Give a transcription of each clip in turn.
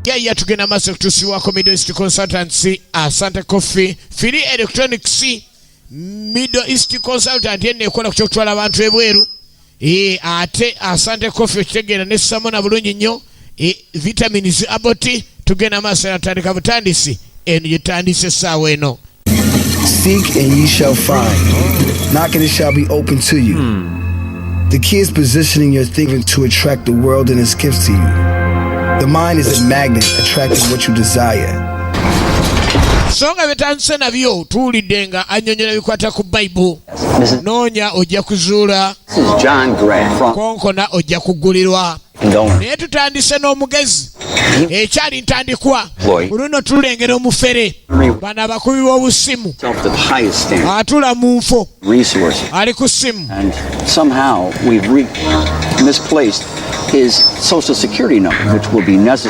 Yaya tugenda maso kutusiwako Middle East Consultancy, Asante Coffee, Fili Electronics, Middle East Consultant yenne ekola ku kyokutwala abantu ebweru. Ate Asante Coffee kitegeera ne samona bulungi nnyo. Vitamins aboti tugenda maso yatandika butandisi eno yetandise essaawa eno. Seek and ye shall find. Knock and it shall be open to you. The key is positioning your thinking to attract the world and its gifts to you. The mind is a magnet attracting what you desire. Songa betandise nabyo tuwulidde nga annyonnyola bikwata ku Bible. Noonya ojja kuzuula. Konkona ojja kuggulirwa. Naye tutandise n'omugezi ekyali ntandikwa luno tulengera omufere bano abakubi b'obusimu atula mu nfo ali ku ssimu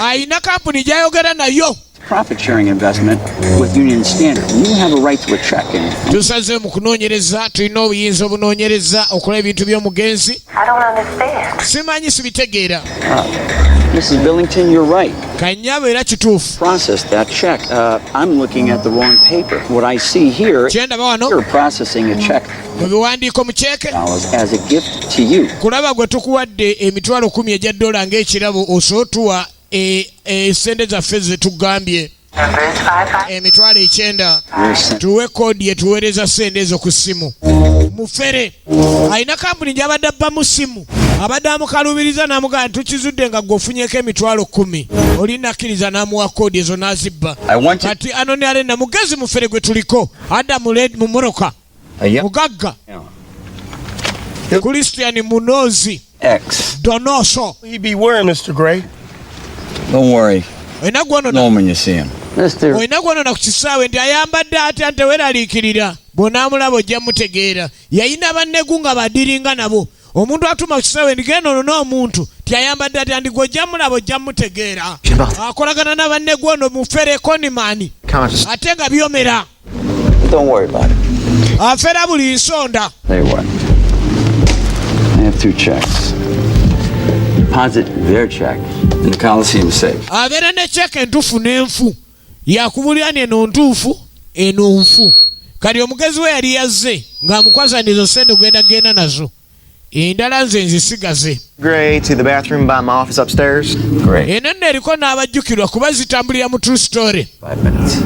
ayina kampuni gy'ayogera nayo profit sharing investment with Union Standard. You have a right to a check in. Tusaze mu kunoonyereza tulina obuyinza obunoonyereza okola ebintu by'omugenzi. I don't understand. Simanyi sibitegeera. Mrs. Billington, you're right. Kanyabo era kituufu. Process that check. I'm looking at the wrong paper. What I see here, you're processing a check mubiwandiiko mu cheeke as a gift to you. Kulaba gwe tukuwadde emitwalo 10 ejja dola ng'ekirabo osootuwa sente zaffe zetugambye emitwalo 9 tuwe kodi yetuweereza sente ezo ku ssimu. Mufere alina kampuni gy'abadde abba mu ssimu abadde amukalubiriza n'amugamba tukizudde nga gw'ofunyeko emitwalo 10 oli nakkiriza n'amuwa kodi ezo n'azibba. Kati anonyale na mugezi mufere gwe tuliko adda mu moroka mugagga Christian Munozi Donoso. He be wearing, Mr. Gray. Don't worry. Know him when you see him. Oyina gwonona ku kisaawe nti ayambadde ate ante weeraliikirira bw'onaamulaba ojja mutegeera. Yayina bannegu nga badiringa nabo. Omuntu atuma ku kisaawe ndi genda ono n'omuntu tiyayambadde ate andi gw'ojja mulaba ojja mutegeera. Akolagana na bannegu ono mufere Konimani ate nga byomera. Don't worry about it. Afera buli nsonda. Tell you what. I have 2 checks. Deposit their check in the Coliseum safe. Abeera ne check entuufu n'enfu. Yakubulira eno ntuufu eno nfu. Kati omugezi we yali yazze ng'amukwasaniza sente genda nazo. Endala nze nzisigaze. Gray to the bathroom by my office upstairs. Great. Eno nno eriko n'abajjukirwa kuba zitambulira mu True Story. 5 minutes.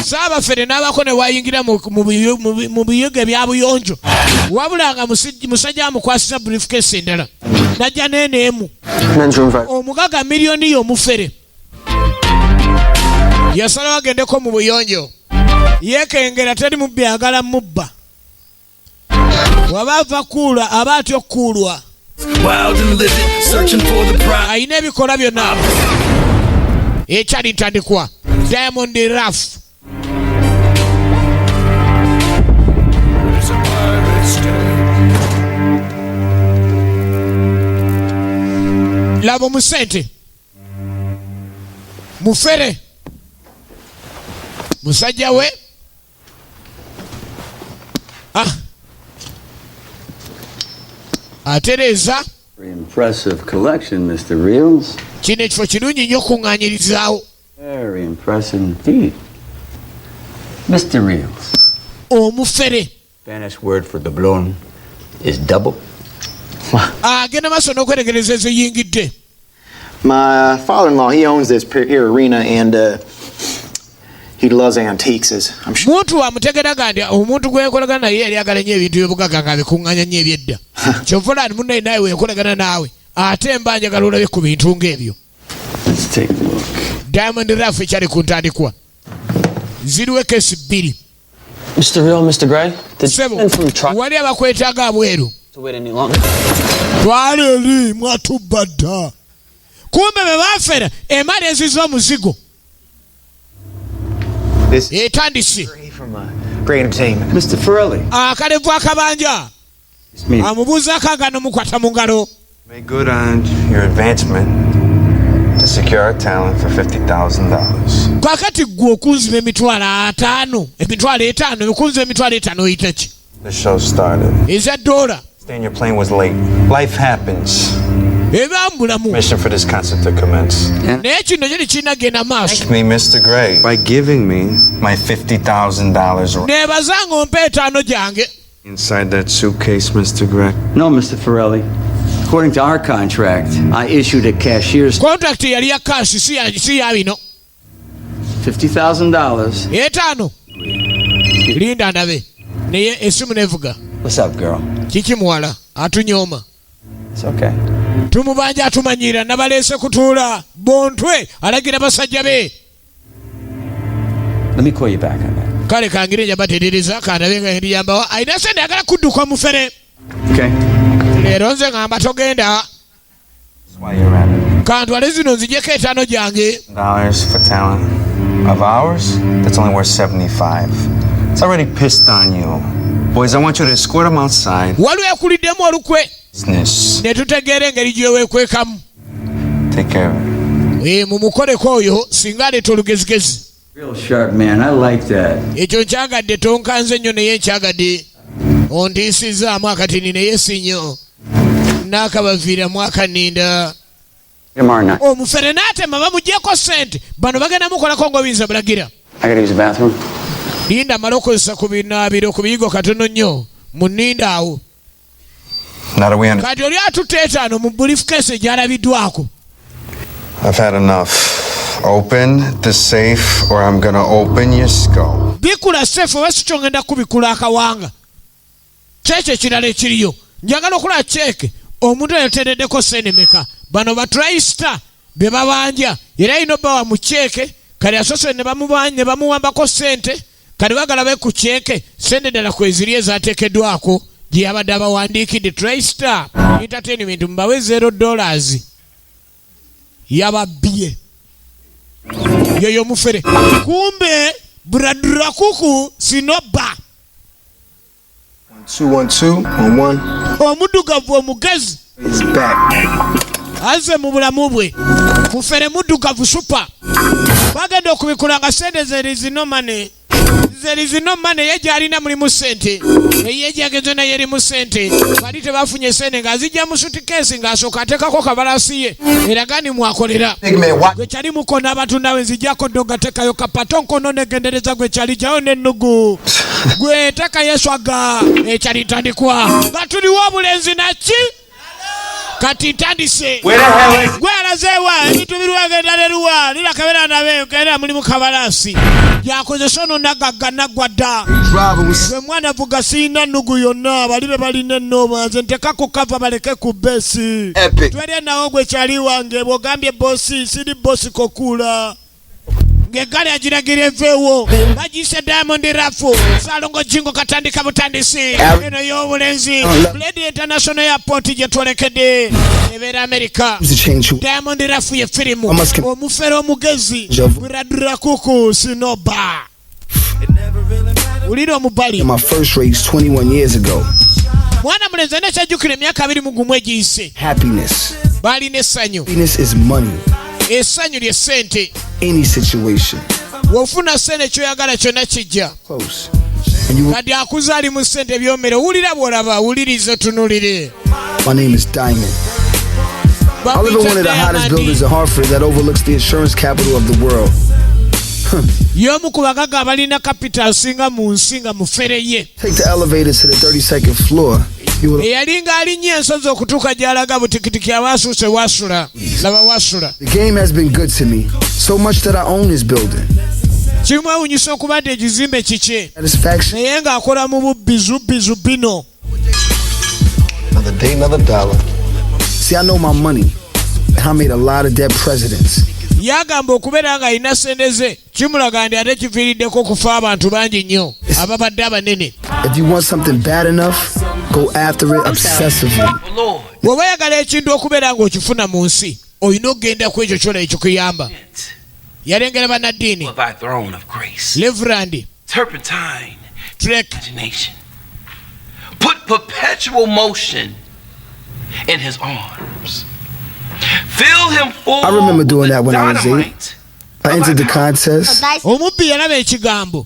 Saabafere n'abako ne wayingira mu biyoga bya buyonjo. Wabula nga musajja amukwasisa briefcase endala. Najja n'eneemu. Omugaga miliyoni y'omufere. Yasalawo agendeko mu buyonjo. Yeekengera teri mubbi ayagala mubba. Waba ava kuula aba atya okukuulwa. Ayina ebikola byonna. Ekyali ntandikwa. Diamond Ruff. Labo musente. Mufere. Musajja we. Atereza. Very impressive collection, Mr. Reels. Kino ekifo kirungi nnyo okuŋŋaanyirizaawo. Very impressive indeed. Mr. Reels. Omufere. Spanish word for doubloon is double. Genda maaso n'okweregereza eziyingidde. My father-in-law, he owns this here arena, and he loves antiques, as I'm sure. Muntu amutegera gandi omuntu gwekolagana naye yali agala nnyo ebintu by'obugagga nga bikuŋŋaanya nnyo ebyedda. Kyovulani munnaye naye weekolagana naawe ate mba njagala olabe ku bintu ng'ebyo. Let's take a look. Diamond Ruff ekyali ku ntandikwa. Ziriwo ekesi 2. Mr. Real, Mr. Gray, wali abakwetaaga abweru. To wait any longer. Twali eri mwatubba dda. Kumbe be baafera emali eziza omuzigo. Etandisi. From Great Entertainment. Mr. Farrelly. Akalevu akabanja. Amubuuzaako agano mukwata mu ngalo. Make good on your advancement to secure our talent for $50,000. Kakati gwe okunziba emitwalo 5. Emitwalo 5 okunziba emitwalo 5 oyita ki? The show started. Eza dola. Staying your plane was late. Life happens. Permission for this concert to commence. Thank me, Mr. Gray, by giving me my $50,000 inside that suitcase, Mr. Gray. No, Mr. Forelli. According to our contract, I issued a cashier's contract yali cash si yabino $50,000. Linda ndabe naye esimu nevuga. What's up, girl? Kiki muwala atunyoma. It's okay. Tumubanja atumanyira nabalese kutuula bontwe alagira basajja be. Let me call you back on that. Kale kangire njabaterereza kandabe nga ndiyamba aina sende agala kudduka mufere. Okay. Lero nze ngamba togenda. Kantwale zino nzijeko etaano gyange. $50 for talent of ours? That's only worth $75. It's already pissed on you. Boys, I want you to escort him outside. Walu yakuliddemu olukwe. Business. Ne tutegeera engeri gye weekwekamu. Take care of it. Mumukoleko oyo singa aleeta olugezigezi. Real sharp, man. I like that. Ekyo nkyagadde tonkanze nnyo naye nkyagadde. Ontiisizaamu akatini naye si nnyo. Naakabaviiramu akaninda. Omufere n'atema bamugyeko ssente. Bano bagenda mukolako ng'obiyinza bulagira. I gotta use the bathroom. Linda amala okozesa ku binaabiro ku biyigo katono nnyo mu nninda awo. Kati oli atutte etaano mu briefcase gy'alabiddwako. I've had enough. Open the safe or I'm gonna open your skull. Bikula safe oba si kyo ngenda kubikula akawanga. Kyekyo ekirala ekiriyo. Njagala okulaba cheeke omuntu yateereddeko ssente meka. Bano ba TriStar be babanja era ino bawa mu cheeke kali asose ne bamuwambako ssente kali bagala be ku cheeke ssente ddala kweziri ezaateekeddwako gye yabadde abawandiikidde TriStar Entertainment mbawe $0 yababbye yoyo mufere kumbe bradra kuku sinoba 212 omuddugavu omugezi is back. Aze mu bulamu bwe mufere muddugavu super bagenda okubikula nga sente zerizinomane ye gyalina mulimu ssente eye gyagenze naye erimu ssente bali tebafunye ssente ng'azijja mu sutikesi ng'asooka ateekako kabalasi ye era gani mwakolera gwe kyali mukona abatundawe nzijjako ddo gateekayo kapato nkono negendereza gwe kyali jawo n'ennugu gwe teeka yeswaga ekyali tandikwa nga tuliwo obulenzi naki kati tandise gwe alazeewa ebintu birwagenda leruwa lira kabera nabe kera mulimu kabalasi yakozesa ono nagagga naggwadda gwe mwana vuga siina nnugu yonna bali be balina ennooba nze ntekako kava baleke ku besi twere nawo gwe kyali wange bw'ogambye bosi siri bosi kokuula ng'eggali agiragira eveewo bagiyise Diamond Ruff Salongo Jingo katandika butandisi eno y'obulenzi Blade International Airport gye twolekedde ebeera America Diamond Ruff ye firimu omufere omugezi bradra kuku sinoba ulira omubali My first race 21 years ago. mwana mulenzi alina kyajjukira emyaka 21 egiyise Happiness. balina essanyu Happiness is money. Essanyu lye ssente. Any situation. Wofuna ssente kyoyagala kyonna kijja. Close. Kati akuzaali mu ssente byomere wulira bw'olaba wuliriza tunulire. My name is Diamond. I live in one of the hottest buildings in Hartford that overlooks the insurance capital of the world. Y'omu ku bagaga abalina capital singa mu nsi nga mufere ye. Take the elevator to the 32nd floor. Eyalinga alinnye ensozi okutuuka gy'alaga butikitiki abaasuuse wasula. Laba wasula. The game has been good to me, so much that I own this building. Kimwewunyisa okuba nti ekizimbe kike. Satisfaction. Naye ng'akola mu bubbizu bino. Another day, another dollar. See, I know my money. I made a lot of dead presidents. Yagamba okubeera nga alina ssente ze kimulaga nti ate kiviiriddeko okufa abantu bangi nnyo ababadde abanene. If you want something bad enough, go after it obsessively. Bw'oba yagala ekintu okubeera ng'okifuna mu nsi olina okugenda ku ekyo kyona ekikuyamba. Yalengera bannaddiini Reverend turpentine Trek imagination put perpetual motion in his arms. Fill him full. I remember doing that when I was 8. I entered the contest. Omubbi yalaba ekigambo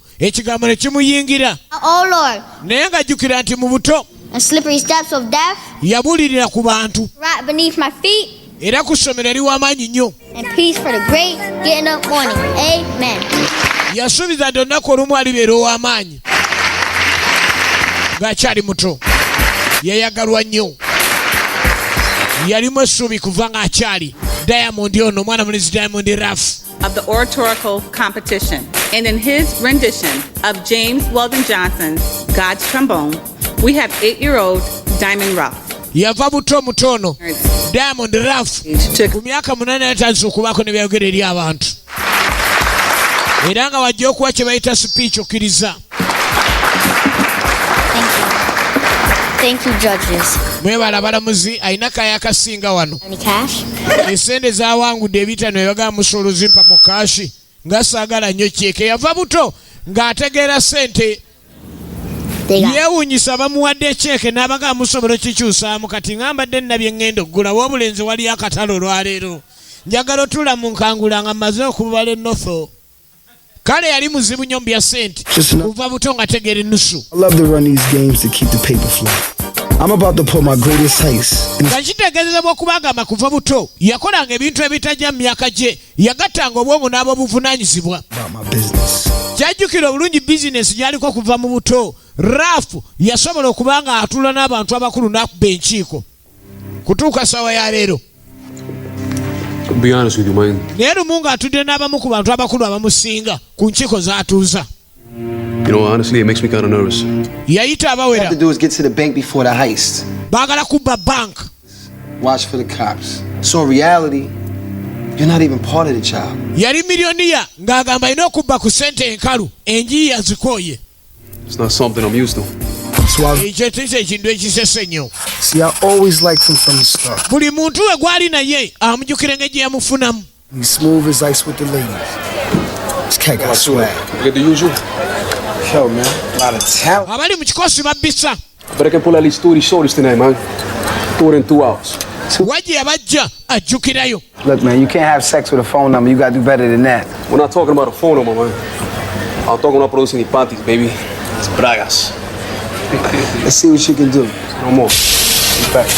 ne kimuyingira. Oh Lord. Naye ng'ajjukira nti mu buto and slippery steps of death. Yabulirira ku bantu. Right beneath my feet. Era ku ssomero eri w'amaanyi nnyo. And peace for the great getting up morning. Amen. Yasuubiza nti olunaku olumu alibeera ow'amaanyi. Ng'akyali muto. Yayagalwa nnyo. Yalimu essuubi kuva ng'akyali. Diamond ono mwana mulezi Diamond Ruff. Of the oratorical competition. And in his rendition of James Weldon Johnson's God's Trombone, we have 8-year-old Diamond Ruff. Yava buto mutono Diamond Ruff ku myaka 8 yatandise okubaako ne byayogera eri abantu. Era nga wajja okuwa kye bayita speech okkiriza. Thank you, judges. Mwebala balamuzi alina kaya akasinga wano. Any cash? Esente zaawangudde ebitano ebaga musolo zimpa mu kaashi nga saagala nnyo kyeke. Yava buto ng'ategeera sente. Yeewuunyisa bamuwadde ekyeke n'abaga musobolo kikyusaamu kati ngambadde nnabye ngenda oggula w'obulenzi wali akatalo olwaleero. Njagala otula mu nkangula nga mmaze okubala ennotho. Kale yali muzibu nnyo mu bya sente. Kuva buto nga tegeera ennusu. I love to run these games to keep the paper flow. I'm about to pull my greatest heist. Nga kitegeezebwa okubagamba kuva buto yakolanga ebintu ebitajja mu myaka gye. Yagattanga obwongo n'ab'obuvunaanyizibwa. Kyajjukira obulungi bizinesi gy'aliko kuva mu buto. Ruff yasobola okuba nga atula n'abantu abakulu n'akuba enkiiko kutuuka sawa ya leero. To be honest with you, man. Naye lumu ng'atudde n'abamu ku bantu abakulu abamusinga ku nkiiko z'atuuza. You know, honestly, it makes me kind of nervous. Yayita abawera. All you have to do is get to the bank before the heist. Baagala kubba bank. Watch for the cops. So in reality, you're not even part of the job. Yali miliyoniya ng'agamba alina okubba ku ssente enkalu enjiyi yazikooye. It's not something I'm used to. See, I always liked him from the start. Buli muntu we gwali naye amujjukira engeri gye yamufunamu. He's smooth as ice with the ladies. This cat got swag. Get the usual. Yo, man, a lot of talent. Abali mu kikosi babbisa. But I can pull at least 2 shorties tonight, man. 2 in 2 hours. Wajja yabajja ajjukirayo. Look, man, you can't have sex with a phone number. You gotta do better than that. We're not talking about a phone number, man. I'm talking about producing panties, baby. It's bragas. Let's see what you can do. No more. Back.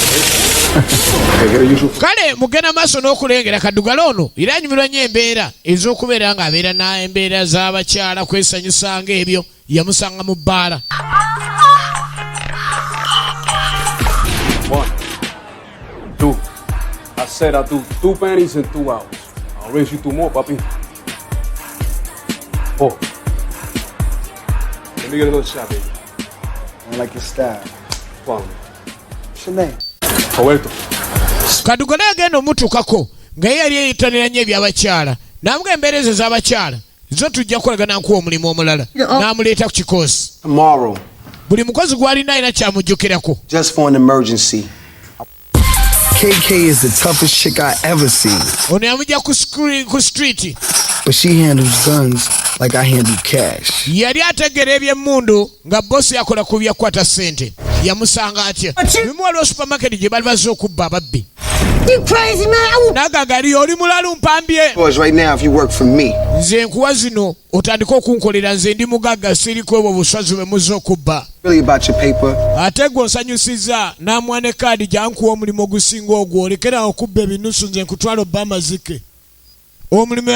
Kale mugenda maaso n'okulengera kaddugala ono era anyumirwa nnyo embeera ez'okubeera ng'abeera n'embeera z'abakyala kwesanyusa ng'ebyo yamusanga mu bbaala. 1, 2. I said I'll do 2 panties in 2 hours. I'll raise you 2 more, papi. 4. Let me get a little shot, baby. I like your style. Wow. What's your name? Roberto. Kaddugala yagenda omutuukako nga ye yali eyitanira nnyo eby'abakyala n'amuga embeera ezo ez'abakyala zo tujja kukolagana nkuwa omulimu omulala n'amuleeta ku kikosi. Tomorrow. Buli mukozi gw'alina alina kyamujjukirako. Just for an emergency. KK is the toughest chick I ever seen. Ono yamujja ku street. But she handles guns like I handle cash. Yali ategeera eby'emmundu nga bosi yakola ku byakwata ssente. Yamusanga atya. Bimuwaliwo supermarket gye bali bazze okubba ababbi. You crazy man! Nagagali oli mulalu mpambye. Boys, right now, if you work for me. Nze nkuwa zino otandika okunkolera nze ndi mugagga siriko obwo buswazi bwe muzze okubba. Really about your paper. Ate gwe onsanyusiza n'amuwa ne kaadi gyankuwa omulimu ogusinga ogwo olekera okubba ebinusu nze nkutwala obba amazike. Omulimu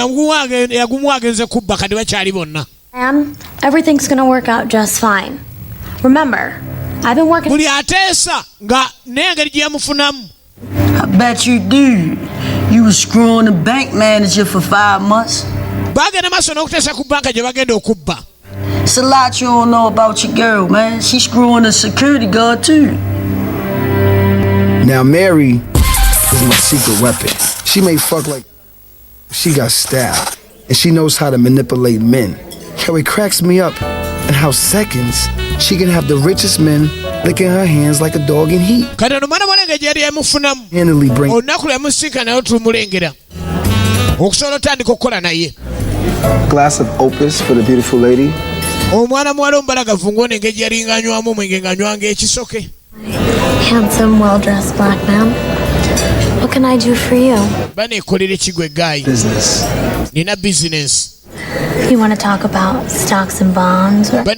yagumuwa agenze kubba kati bakyali bonna. Everything's gonna work out just fine. Remember, I've been working. Buli ateesa nga n'engeri gye yamufunamu. I bet you do. You were screwing the bank manager for 5 months. Bagenda maaso n'okuteesa ku banka gye bagenda okubba. It's a lot you don't know about your girl, man. She's screwing the security guard too. Now Mary is my secret weapon. She may fuck like she got style, and she knows how to manipulate men. How it cracks me up, and how seconds she can have the richest men licking her hands like a dog in heat. Handily bring. Glass of opus for the beautiful lady. Handsome, well-dressed black man. What can I do for you? Business. You want to talk about stocks and bonds? Or... Good.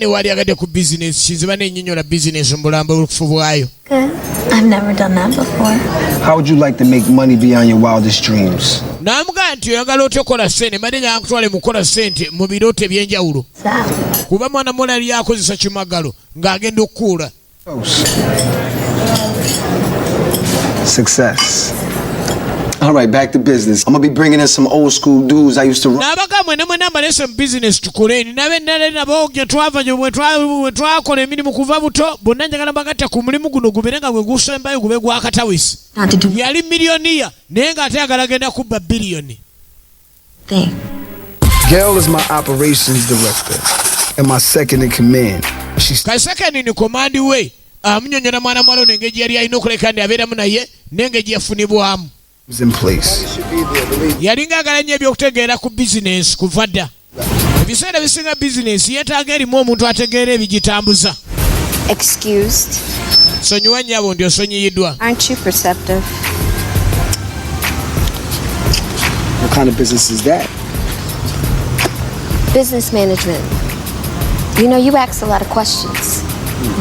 I've never done that before. How would you like to make money beyond your wildest dreams? Namuga nti oyagala otekola ssente mbadde nyakutwale mukola ssente mu birooto eby'enjawulo kuba mwana muwala yali akozesa kimagalo ng'agenda okukuula. Success. All right, back to business. I'm gonna be bringing in some old school dudes I used to run. Nabaga mwene mwene ambalese mu business tukoleni nabe nale nabo gye twava gye bwe twakola emirimu kuva buto bonna njagala mbagatta ku mulimu guno gubere nga gwe gusembayo gube gwakatawisi. Yali miliyoniya naye ng'ate ayagala agenda kubba biliyoni. Gail is my operations director and my second in command. Second in command we amunyonyola mwana mwalo n'engeri yali alina okuleka ndi abeeramu naye n'engeri yafunibwamu. In place. Yalinga agala nnyo ebyokutegeera ku business kuva dda. Ebiseera bisinga business yeetaaga erimu omuntu ategeera ebigitambuza. Excused. Sonyiwa nnyabo ndi osonyiyiddwa. Aren't you perceptive? What kind of business is that? Business management. You know, you ask a lot of questions.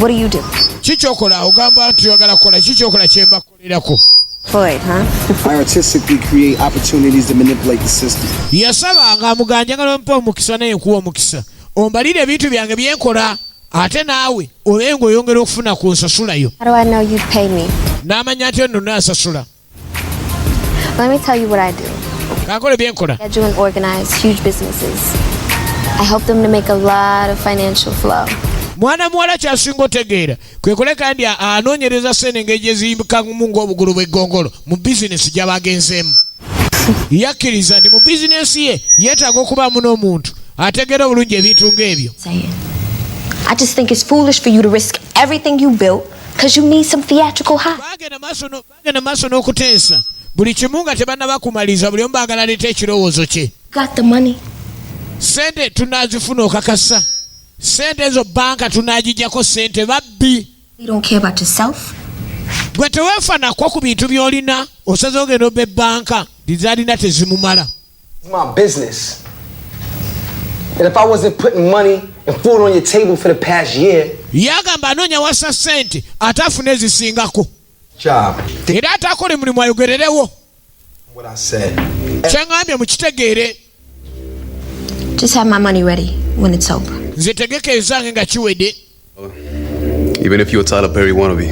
What do you do? Kikyokola ogamba nti oyagala kukola kikyokola kye mbakolerako. Floyd, huh? I artistically create opportunities to manipulate the system. Yasaba ng'amuganja ngalo mpa omukisa naye kuwa omukisa. Ombalire ebintu byange byenkola ate naawe obenga oyongera okufuna ku nsasulayo. How do I know you'd pay me? N'amanya ati nno nansasula. Let me tell you what I do. Kankole byenkola. Schedule and organize huge businesses. I help them to make a lot of financial flow. Mwana muwala kyasinga otegeera kwe kuleka ndi anoonyereza ssente engeri gye ziyimbukamu ng'obugulu bw'eggongolo mu bizinesi gy'abagenzeemu. Yakkiriza nti mu bizinesi ye yeetaaga okubaamu n'omuntu ategeera obulungi ebintu ng'ebyo. I just think it's foolish for you to risk everything you built because you need some theatrical high. Bagenda maaso n'okuteesa buli kimu nga tebannaba kumaliza buli omu baagala aleeta ekirowoozo kye. Got the money. Ssente tunaazifuna okakasa. Sente ezo banka tunagijjako sente babbi. You don't care about yourself? Gwe teweefanako ku bintu by'olina osaze ogenda obba ebbanka dizalina tezimumala. It's my business. And if I wasn't putting money and food on your table for the past year. Yagamba anoonya wassa sente ate afune ezisingako. Job. Era ate akole mulimu ayogererewo. What I said. Kyangambye mukitegeere. Just have my money ready when it's over. Nze tegeka ezange nga kiwedde. Even if you're Tyler Perry wannabe.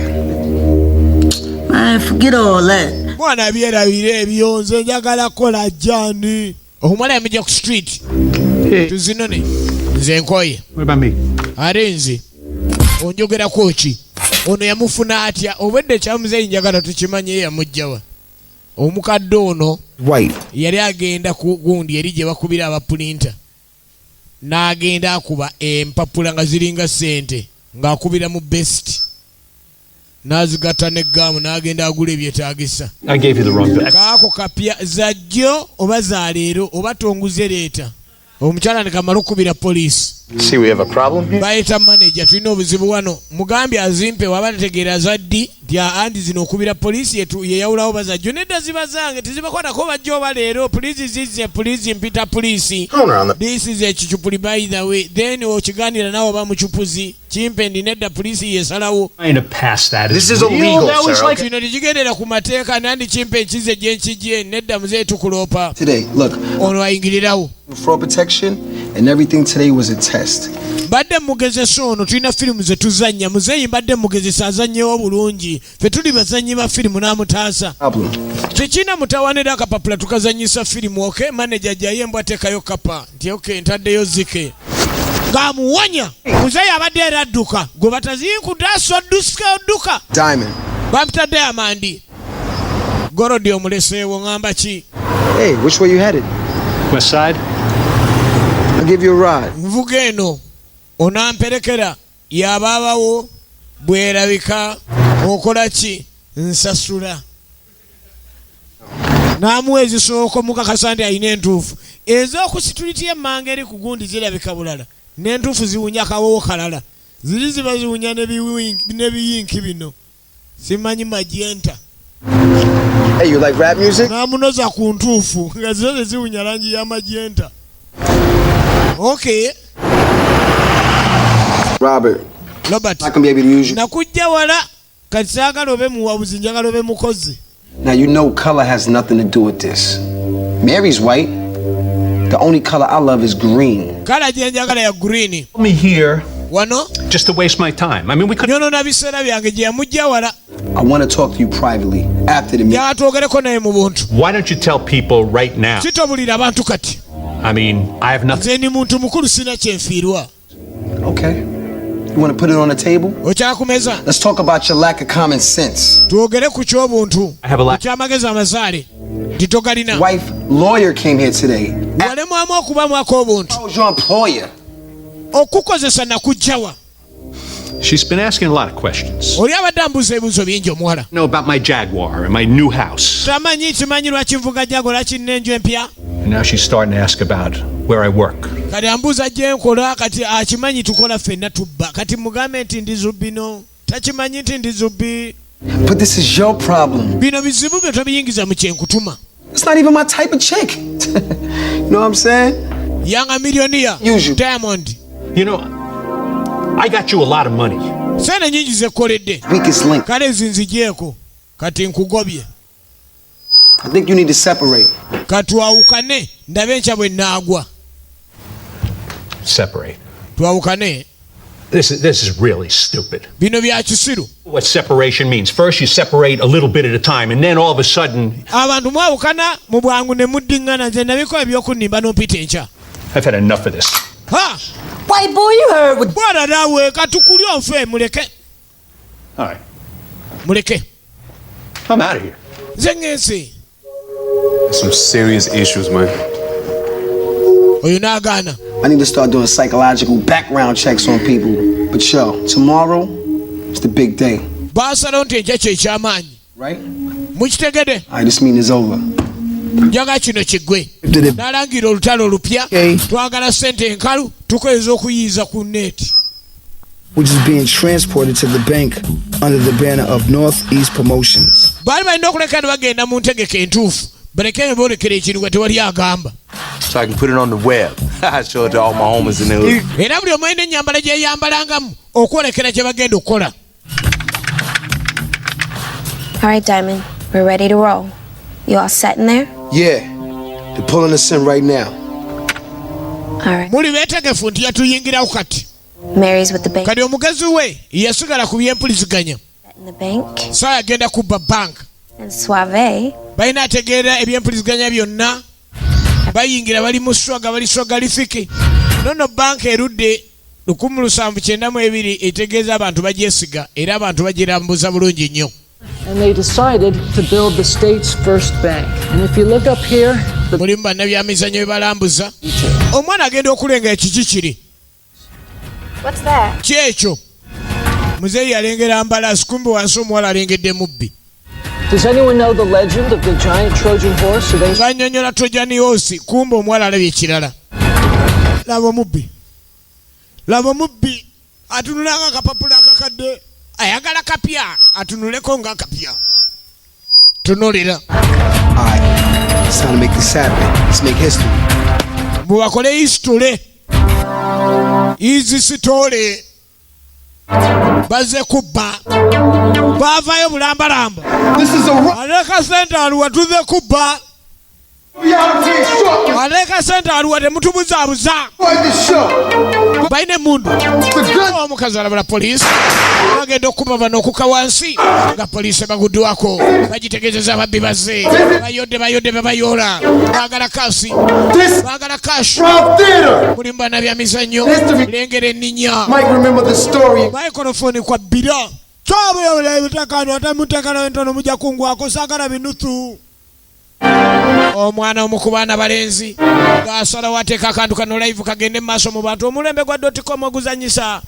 Man, forget all that. Mwana byerabire ebyo nze njagala kola jani. Omwana yamujja ku street. Tuzinone. Nze nkoye. What about me? Ate nze. Onjogerako ki? Ono yamufuna atya obwedde kyamuzeeyi njagala tukimanye yamujjawa. Omukadde ono yali agenda ku gundi eri gye bakubira abapulinta. N'agenda akuba empapula nga ziringa ssente ng'akubira mu best. N'azigatta n'eggaamu n'agenda agula ebyetaagisa. I gave you the wrong bill. Kaako kapya zajjo oba za leero oba tonguze leeta. Omukyala ne kamala okubira poliisi. See, we have a problem here. Bayita manager tulina obuzibu wano. Mugambye azimpe waba tategeera zaddi tya andi zino okubira poliisi yeyawulawo bazajjo nedda ziba zange tezibakwatako bajja oba leero poliisi zizze poliisi mpita poliisi. This is a chichupuli by the way. Then okiganira nawe oba mucupuzi kimpe ndi nedda poliisi yesalawo. Trying to pass that. This is illegal, sir. Kino tekigendera ku mateeka nandi kimpe ekize gye nkijje nedda muzeeyi tukuloopa. Today, look. Ono ayingirirawo. Fraud protection and everything today was a test. Badde mugezesa ono tulina firimu ze tuzannya muzeeyi mbadde mugezesa azannyewo bulungi ffe tuli bazannyi ba firimu n'amutaasa tekina mutawanira akapapula tukazannyisa firimu oke maneja jjaye mbw ateekayo kapa nti oke ntaddeyo zike ng'amuwonya muzeeyi abadde era adduka gwe batazinkudaaso odduka Diamond bamutadde amandi gorodi omuleseewo ngamba ki? Hey, which way you headed? West side. I'll give you a ride. Nvuga eno onamperekera yabaabawo bwerabika okola ki? Nsasula. N'amuwa ezisooka mukakasa nti alina entuufu. Ez'okusituliti emmanga eri ku gundi zirabika bulala. N'entuufu ziwunya kawowo kalala. Ziri ziba ziwunya n'ebiyinki bino. Simanyi magenta. Hey, you like rap music? N'amunoza ku ntuufu nga zo ze ziwunya langi ya magenta. Okay. Robert. Robert. I can be able to use you. Nakujja wala kati saagala obe muwabuzi njagala obe mukozi. Now you know color has nothing to do with this. Mary's white. The only color I love is green. Kala gye njagala ya green. Me here. Wano? Just to waste my time. I mean, we could. No, biseera byange gye yamujja wala. I want to talk to you privately after the meeting. Yatwogereko naye mu buntu. Why don't you tell people right now? Sitobulira abantu kati. I mean, I have nothing. Nze ni muntu mukulu sina kyenfiirwa. Okay. You want to put it on the table? Okyala ku meza. Let's talk about your lack of common sense. Twogere ku ky'obuntu. I have a lack. Ky'amagezi amazaale. Titogalina. Wife lawyer came here today. Walemu okubamu ak'obuntu. How was your employer? Okukozesa nakujjawa. She's been asking a lot of questions. Oli abadde ambuuza ebibuuzo bingi omuwala. You know about my Jaguar and my new house. Tamanyi kimanyi lwaki nvuga Jaguar lwaki nina enju empya. And now she's starting to ask about where I work. Kati ambuuza gye nkola kati akimanyi tukola ffenna tubba. Kati mugambe nti ndi zubbino. Takimanyi nti ndi zubbi. But this is your problem. Bino bizibu bye tobiyingiza mu kyenkutuma. It's not even my type of chick. You know what I'm saying? Young millionaire. Usual. Diamond. You know, I got you a lot of money. Sente nyingi zekoledde. Weakest link. Kale zinzigyeko. Kati nkugobye. I think you need to separate. Katwawukane ndabe enkya bwe nnaagwa. Separate. Twawukane. This is really stupid. Bino bya kisiru. What separation means. First you separate a little bit at a time and then all of a sudden abantu mwawukana mu bwangu ne muddingana nze nabiko ebyokunnimba n'ompita enkya. I've had enough of this. Ha! White boy, you heard what... Bwana naawe katukuli onfe muleke. All right. Muleke. I'm out of here. Nze ngensi. There's some serious issues, man. Oyo n'agaana. I need to start doing psychological background checks on people. But yo, tomorrow is the big day. Baasalawo nti enkya kye eky'amaanyi. Right? Mukitegede? All right, this meeting is over. Njaga kino kiggwe. N'alangira olutalo olupya. Twagala ssente enkalu tukozesa okuyiiza ku neeti. Which is being transported to the bank under the banner of Northeast Promotions. Baali balina okuleka ne bagenda mu ntegeka entuufu. Baleke boolekera ekintu nga tewali agamba. So I can put it on the web. I show it to all my homies in the hood. Era buli omu alina ennyambala gye yambalangamu okwolekera kye bagenda okukola. All right, Diamond, we're ready to roll. You all set in there? Yeah. They're pulling us in right now. All right. Muli beetegefu nti yatuyingirawo kati. Mary's with the bank. Kati omugezi we yasigala ku byempuliziganya. In the bank. So agenda kubba bank. And Suave. Balina ategeera ebyempuliziganya byonna. Bayingira bali mu swaga bali swagalifiki. Nono bank erudde 1792 etegeeza abantu bagyesiga era abantu bagirambuza bulungi nnyo. And they decided to build the state's first bank. And if you look up here, mulimu bannabyamizannyo bebalambuza. Omwana agenda okulenga ekiki kiri. What's that? Kyekyo. Muzeeyi alengera mbalaasi kumbe wansi omuwala alengedde mubbi. Does anyone know the legend of the giant Trojan horse? Banyonyola Trojan horse kumbe omuwala alabye ekirala. Laba omubbi. Laba omubbi atunulanga akapapula akakadde. Ayagala kapya atunuleko nga kapya. Tunulira. Alright, it's time to make this happen. Let's make history. Mubakole history. Easy story. Baze kubba. Bavayo bulambalamba. This is a Aleka center aluwa tuze kubba. Aleka center aluwa temutubuzabuza. Baine mundu. Omukazi alabula poliisi. Bagenda okuba bano okuka wansi. Nga poliisi baguddwako. Bagitegeezeza ababbi bazze. Bayodde bebayoola. Baagala kasi. Baagala cash. Mulimu bannabyamizannyo. Lengera enninya. Microphone kwa bbira. Kyabula ebitakano ate mutekano entono mujja kungwako saagala binusu. Omwana omukubaana balenzi ng'asalawo ateeka akantu kano live kagende mu maaso mu bantu omulembe gwa .com oguzanyisa.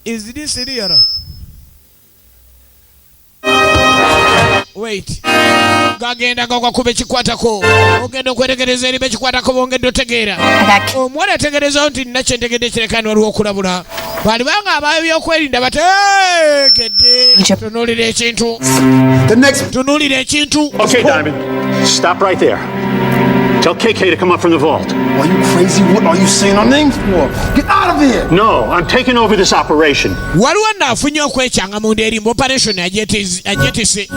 Is this real? Wait. Gagenda gakwakuba ekikwatako ogenda okwetegereza eri bekikwatako bongedde otegeera. Omwana ategerezawo nti nina kyentegedde kirekani waliwo okulabula. Bali banga abayo byokwerinda bategedde. Tunuulira ekintu. Tunuulira ekintu. Okay, Diamond. Stop right there. Tell KK to come up from the vault. Are you crazy? What are you saying our names for? Get out of here! No, I'm taking over this operation. Waliwo naafunye okwechanga mu ndeerimba operation agyetise.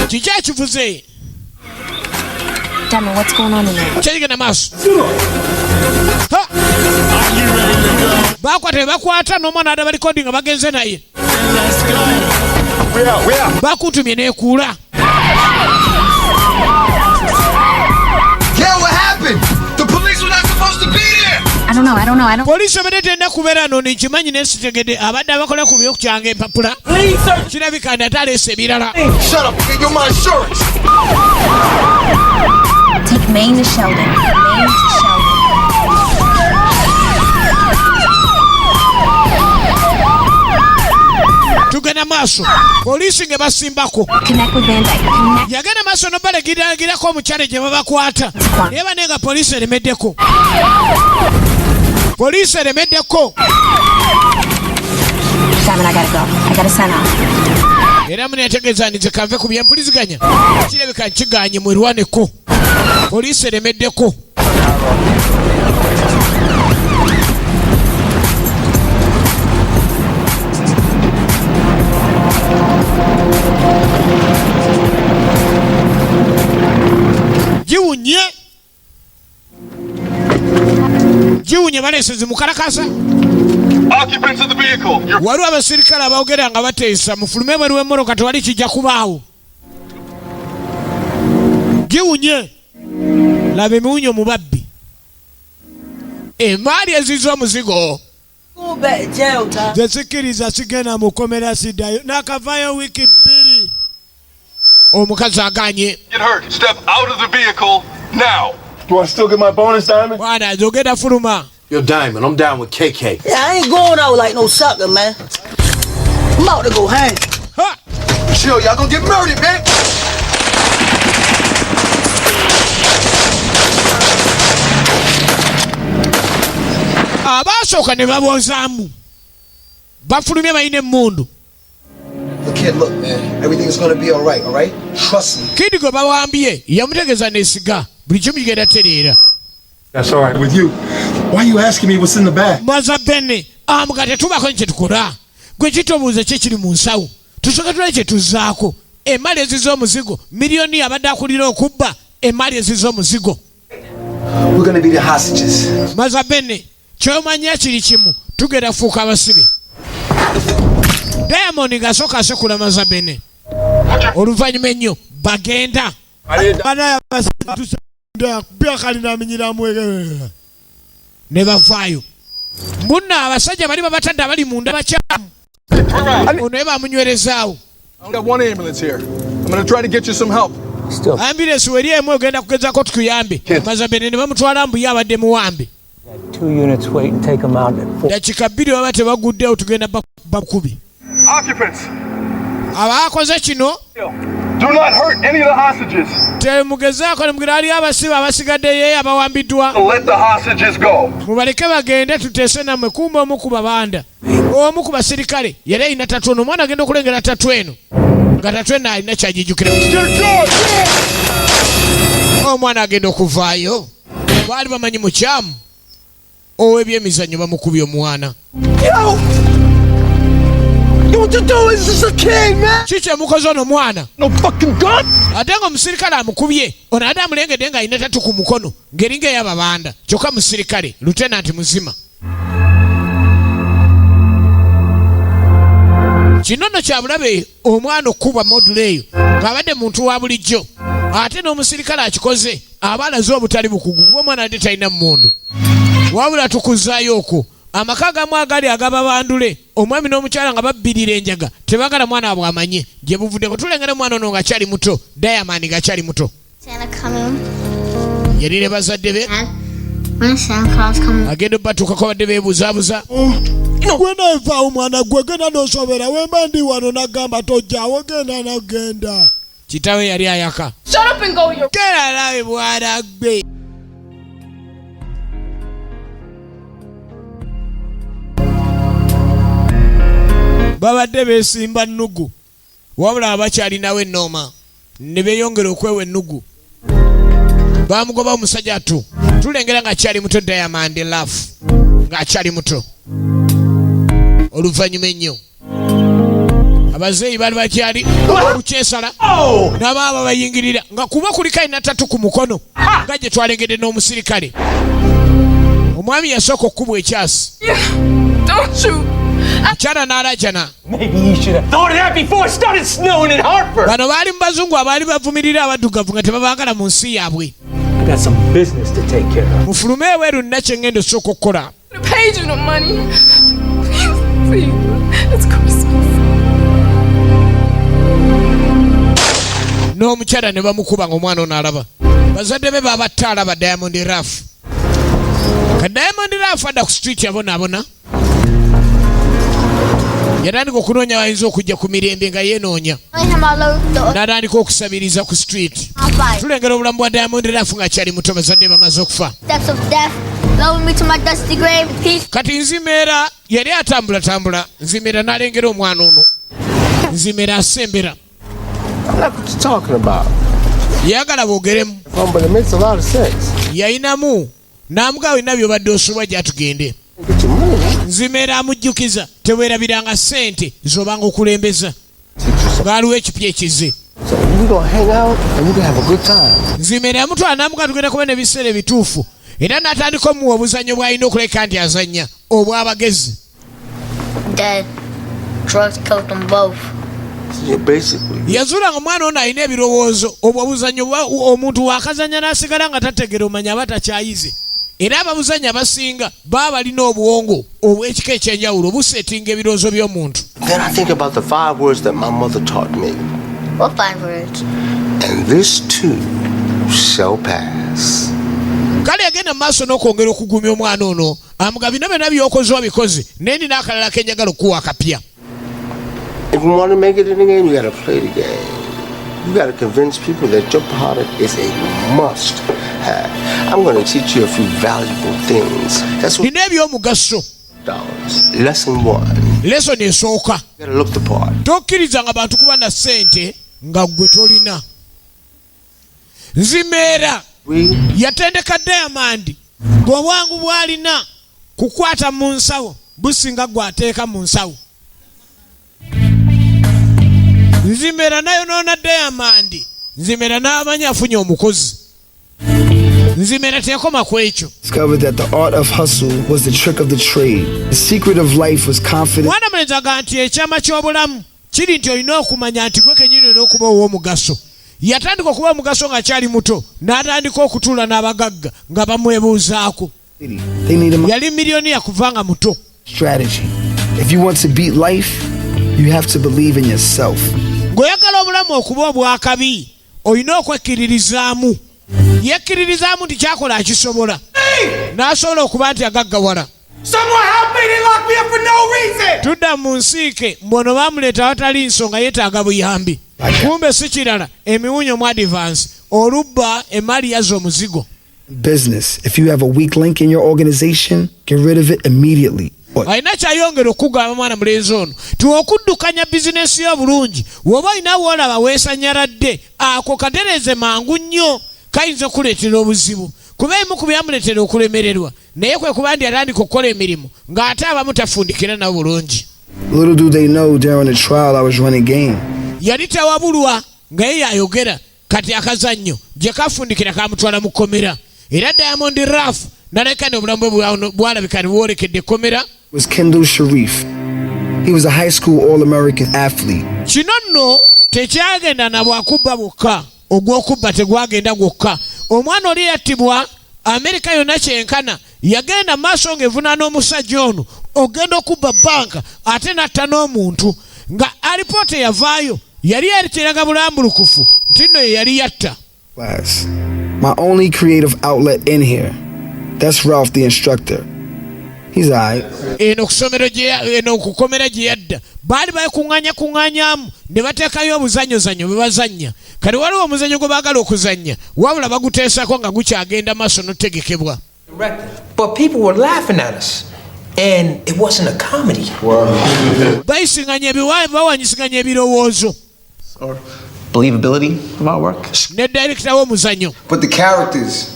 Kiki ekivuze? Damn it, what's going on in there? Kyegenda maaso. Bakwata n'omwana adda balikodinga bagenze naye. Bakutumye n'ekuula. Yeah, what happened? The police were not supposed to be there! I don't know. Poliisi abadde tenda kubeera no nkimanyi n'esitegedde abadde abakola ku byokukyanga empapula. Kirabika nti ate aleese ebirala. Shut up, you're my insurance! Take Maine to Sheldon. Tugenda maaso. Poliisi nge basimbako. Connect with Van Dyke. Yagenda maaso n'obalagirako omukyale gye babakwata. Naye banenga poliisi eremeddeko. Simon, I gotta go. I gotta sign off. Era muneetegeeza nti kanve ku byempuliziganya. Kirabika nkiganye mwerwaneko. Poliisi eremeddeko. Giwunye balesezi mukalakasa. Occupants of the vehicle. Waliwo abasirikale abaogera nga bateesa mufulume bwe w'emmotoka tewali kijja kubaawo. Giwunye. Laba emiwunyo mu babbi. Emaali eziza omuzigo. Zesikiriza sigenda mukomera siddayo. Nakavaayo wiiki bbiri. Omukazi aganye. Get hurt. Step out of the vehicle now. Do I still get my bonus, Diamond? Bwana, zogenda fuluma. Yo, Diamond, I'm down with KK. Yeah, I ain't going out like no sucker, man. I'm about to go hang. Ha! Chill, y'all gonna get murdered, man. Abasooka ne babozaamu. Bafulumye balina emmundu. Look, kid, look, man. Everything is gonna be all right? Trust me. Kidi gwe bawambye yamutegeeza n'esiga buli kimu kigenda tereera. That's all right with you. Why are you asking me what's in the bag? Maza bene, amuga tetubaako kye tukola. Gwe kitobuuza kye kiri mu nsawo. Tusooka tulabe kye tuzzaako. Emmali eziza omuzigo. Miliyoni abadde akulira okubba emmali eziza omuzigo. We're gonna be the hostages. Maza bene, ky'omanya kiri kimu. Tugenda fuuka abasibe. Diamond ng'asooka asekula maza bene. Oluvannyuma ennyo bagenda. Ne bavaayo. Munno abasajja bali babatadde abali munda bakyamu. Ono ye bamunywerezaawo. I've got one ambulance here. I'm gonna try to get you some help. Ambulance weri emu ogenda kugezaako tukuyambe. Maza bene ne bamutwala mbuye abadde muwambe. 2 units wait and take them out at 4. Dakika bbiri baba tebaguddewo tugenda bakubi. Occupants. Abakoze kino. Do not hurt any of the hostages. Temugezaako ne mugira ali abasibe abasigaddeyo abawambiddwa. Let the hostages go. Mubaleke bagende tuteese nammwe kumba omu ku babanda. Omu ku basirikale yali alina tatu ono omwana agenda okulengera tatu eno. Nga tatu eno alina kyagijjukira. Omwana agenda okuvaayo. Baali bamanyi mukyamu. Ow'ebyemizannyo bamukubye omwana. What you do is just a kid, man. Chiche mukozi ono mwana. No fucking gun. Ate nga omusirikale amukubye. Ono ate amulengedde nga alina tatu ku mukono. Ngeringa ey'ababanda. Kyokka musirikale. Lieutenant muzima. Kino nno kyabulabe omwana okkuba module eyo. Ng'abadde muntu wa bulijjo. Ate n'omusirikale akikoze. Aba alaze obutali bukugu. Kuba omwana ate talina mmundu. Wabula tukuzaayo okwo. Amaka gamu agali agababandule omwami n'omukyala nga babbirira enjaga tebagala mwana waabwe amanye gye buvuddeko tulengera mwana ono nga kyali muto Diamond nga kyali muto yalire bazadde be agenda obbatuukako badde beebuzaabuza gwena nvaawo mwana gwe genda n'osobera wemba ndi wano nagamba tojjaawo genda nagenda kitawe yali ayaka gera lawe bwana gbe babadde beesimba nnugu wabula abakyalinawo ennooma ne beeyongera okwewa ennugu bamugoba omusajja atu tulengera ng'akyali muto Diamond Ruff ng'akyali muto oluvannyuma ennyo abazeeyi baali bakyali kukyesala n'abaaba bayingirira nga kuba kuliko alina 3 ku mukono nga gye twalengedde n'omusirikale omwami yasooka okkubwa ekyasi mukyala n'alajana bano baali mu bazungu abaali bavumirira abaddugavu nga tebabaagala mu nsi yaabwe mufulume eweeru nina kye ngenda osooka okukola n'omukyala ne bamukuba ng'omwana ono alaba bazadde be babatta alaba Diamond Ruff ka Diamond Ruff adda ku street yabonaabona yatandika okunoonya bayinza okujja ku mirembe nga yenoonya n'atandika okusabiriza ku street tulengera obulamu bwa Diamond Ruff ng'akyali muto bazadde bamaze okufa kati nzimeera yali atambulatambula nzimeera n'alengera omwana ono nzimeera asembera yagala boogeremu yayinamu n'amugawo ina byobadde osulwa gyatugende nzimeera amujjukiza teweerabiranga ssente z'obanga okulembeza ng'aliwo ekipya ekize nzimeera yamutwala n'amugawo tugenda kuba n'ebiseera ebituufu era n'atandika omuwa obuzannyo bw'alina okuleka nti azannya obw'abagezi yazuula nga omwana ono alina ebirowoozo obwo obuzannyo omuntu wakazanya n'asigala nga tategera omanya aba takyayize era ababuzanya abasinga baba balina obuwongo obw'ekika ekyenjawulo busetinga ebirowoozo by'omuntu. Then I think about the 5 words that my mother taught me. What 5 words? And this too shall pass. Kale yagenda mu maaso n'okwongera okugumya omwana ono amuga bino byonna by'okoze wabikoze naye nina akalala kenjagala okuwa akapya. If you want to make it in the game, you got to play the game. You got to convince people that your product is a must have. I'm going to teach you a few valuable things. That's what Lesson 1. Lesson esooka. You got to look the part. Tokkiriza nga bantu kuba na ssente nga ggwe tolina. Nzimeera yatendeka Diamond bw'obwangu bw'alina kukwata mu nsawo businga gw'ateeka mu nsawo. Nzimeera nayonoona Diamond. Nzimeera n'amanya afunye omukozi. Nzimeera tekoma ku ekyo. Discovered that the art of hustle was the trick of the trade. The secret of life was confidence. Mwana mulenzaga nti ekyama ky'obulamu kiri nti olina okumanya nti gwe kennyini olina ow'omugaso. Yatandika okuba omugaso ng'akyali muto n'atandika okutuula n'abagagga nga bamwebuuzaako. Yali miliyoniya kuva nga muto. Strategy. If you want to beat life, you have to believe in yourself. Ng'oyagala obulamu okuba obwakabi olina okwekkiririzaamu. Yekkiririzaamu nti kyakola akisobola. N'asobola okuba nti agaggawala. Tudda mu nsiike mbono baamuleeta awatali nsonga yeetaaga buyambi. Kumbe si kirala emiwunyo mu advance olubba emali yazo omuzigo. Business. If you have a weak link in your organization, get rid of it immediately. Alina kyayongera okugamba mwana mulenzi ono ti okuddukanya bizinesi yo bulungi woba olina woolaba weesanyaladde ako katereze mangu nnyo kayinza okuleetera obuzibu kuba emu ku byamuleetera okulemererwa naye kwe kuba ndi atandika okukola emirimu ng'ate abamu tafundikira nabo bulungi. Little do they know during the trial I was running game. Yali tawabulwa nga ye yayogera kati akazannyo gye kafundikira kamutwala mu kkomera era Diamond Ruff n'aleka n'obulamu bwe bwalabika ne bwolekedde ekkomera. Was Kendall Sharif. He was a high school All-American athlete. Kino nno tekyagenda na bwakubba bwokka ogw'okubba tegwagenda gwokka. Omwana oli yattibwa Amerika yonna kyenkana yagenda maaso ng'evunaana omusajja ono ogenda okubba banka ate n'atta n'omuntu nga alipoota yavaayo yali yerekeraga bulambulukufu nti nno ye yali yatta. My only creative outlet in here. That's Ralph the instructor. He's alright. Eno kukomera gye yadda baali kuŋŋaanyaamu ne bateekayo obuzanyozanyo bwe bazannya kale waliwo omuzannyo gwe baagala okuzannya wabula baguteesako nga gukyagenda maaso n'otegekebwa. But people were laughing at us and it wasn't a comedy. Bayisiganya bawanyisinganya ebirowoozo. believability of our work. Ne director w'omuzannyo. But the characters,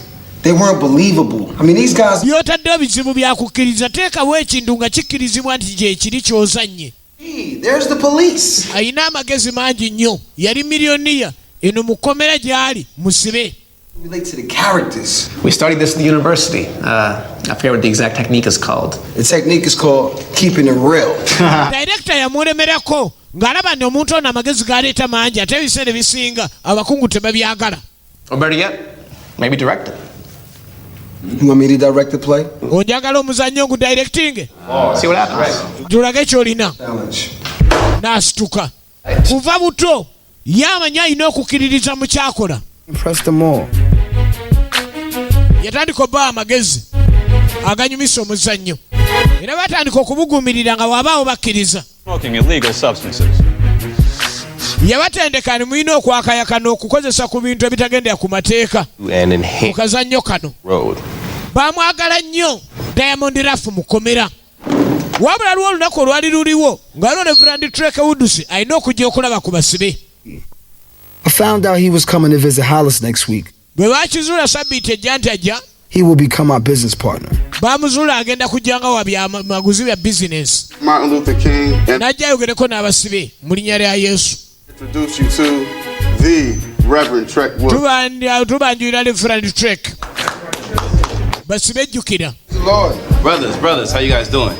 they weren't believable. I mean, these guys. Byotadde bizibu byakukkiriza teekawo ekintu nga kikkirizibwa nti gye kiri ky'ozannye. There's the police. Ayina amagezi mangi nnyo. Yali miliyoniya. Eno mukomera gyali musibe. Relate to the characters. We studied this at the university. I forget what the exact technique is called. The technique is called keeping it real. Director yamulemerako ng'alaba nti omuntu ono amagezi g'aleeta mangi ate ebiseera ebisinga abakungu tebabyagala. Or better yet, maybe direct it. You want me to direct the play? Onjagala omuzannyo ngu directing? See what happens. Tulage ky'olina. N'asituka. Kuva buto yamanya alina okukkiririza mu kyakola. Impress them all. Yatandika obba amagezi aganyumisa omuzannyo era batandika okubuguumirira nga bw'abaawo bakkiriza. Smoking illegal substances. Yabatendeka ni mulina okwakayakana okukozesa ku bintu ebitagendera ku mateeka mu kazannyo kano. Baamwagala nnyo Diamond Ruff mukomera. Wabula lwo olunaku olwali luliwo nga Reverend Trek Woods alina okujja okulaba ku basibe. I found out he was coming to visit Hollis next week. Bwe baakizuula sabbiiti ejja nti ajja. He will become our business partner. Baamuzuula agenda kujjanga wa maguzi bya business. Martin Luther King and n'ajja ayogereko n'abasibe mu linnya lya Yesu. Introduce you to the Reverend Trek Woods. Tubanjulira Reverend Trek. Basibe jjukira. Brothers, how you guys doing?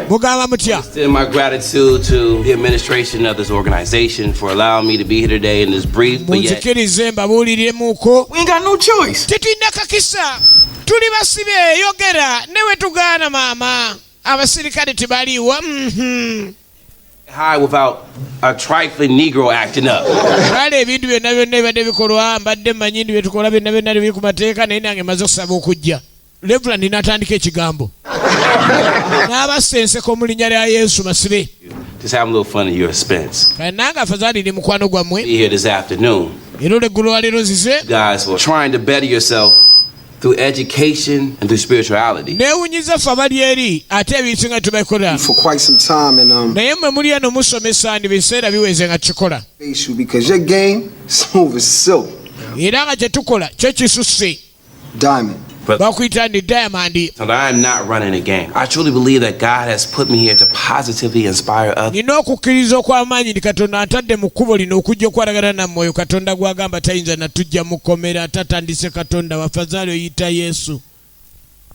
Mugamba mutya? Extend my gratitude to the administration of this organization for allowing me to be here today in this brief but yet. Munzikirize mbabuuliremuko. We ain't got no choice. Tetulina kakisa. Tuli basibe yogera newe tugaana maama. Abasirikale tebaliwo. High without a trifling Negro acting up. Kale ebintu byonna ebadde bikolwa mbadde mmanyi ndi bye tukola byonna biri ku mateeka naye nange maze okusaba okujja. Reverend n'atandika ekigambo. N'abasenseko mu linnya lya Yesu basibe. Just have a little fun at your expense. Kale nange afadhali ndi mukwano gwammwe. Be here this afternoon. Era olweggulo waleero nzize. You guys were trying to better yourself through education and through spirituality. Neewunyiza ffe abali eri ate ebisinga tubikola. For quite some time and naye mmwe muli eno musomesa ndi biseera biweze nga kikola. because your game smooth as silk. Era nga kye tukola kyo kisusse. Diamond. Bakuyita ndi Diamond. And I am not running a game. I truly believe that God has put me here to positively inspire others. Nina okukkiriza okw'amaanyi ndi Katonda antadde mu kkubo lino okujja okwalagana nammwe oyo Katonda gw'agamba tayinza natujja mukomera tatandise Katonda wafadhali oyita Yesu.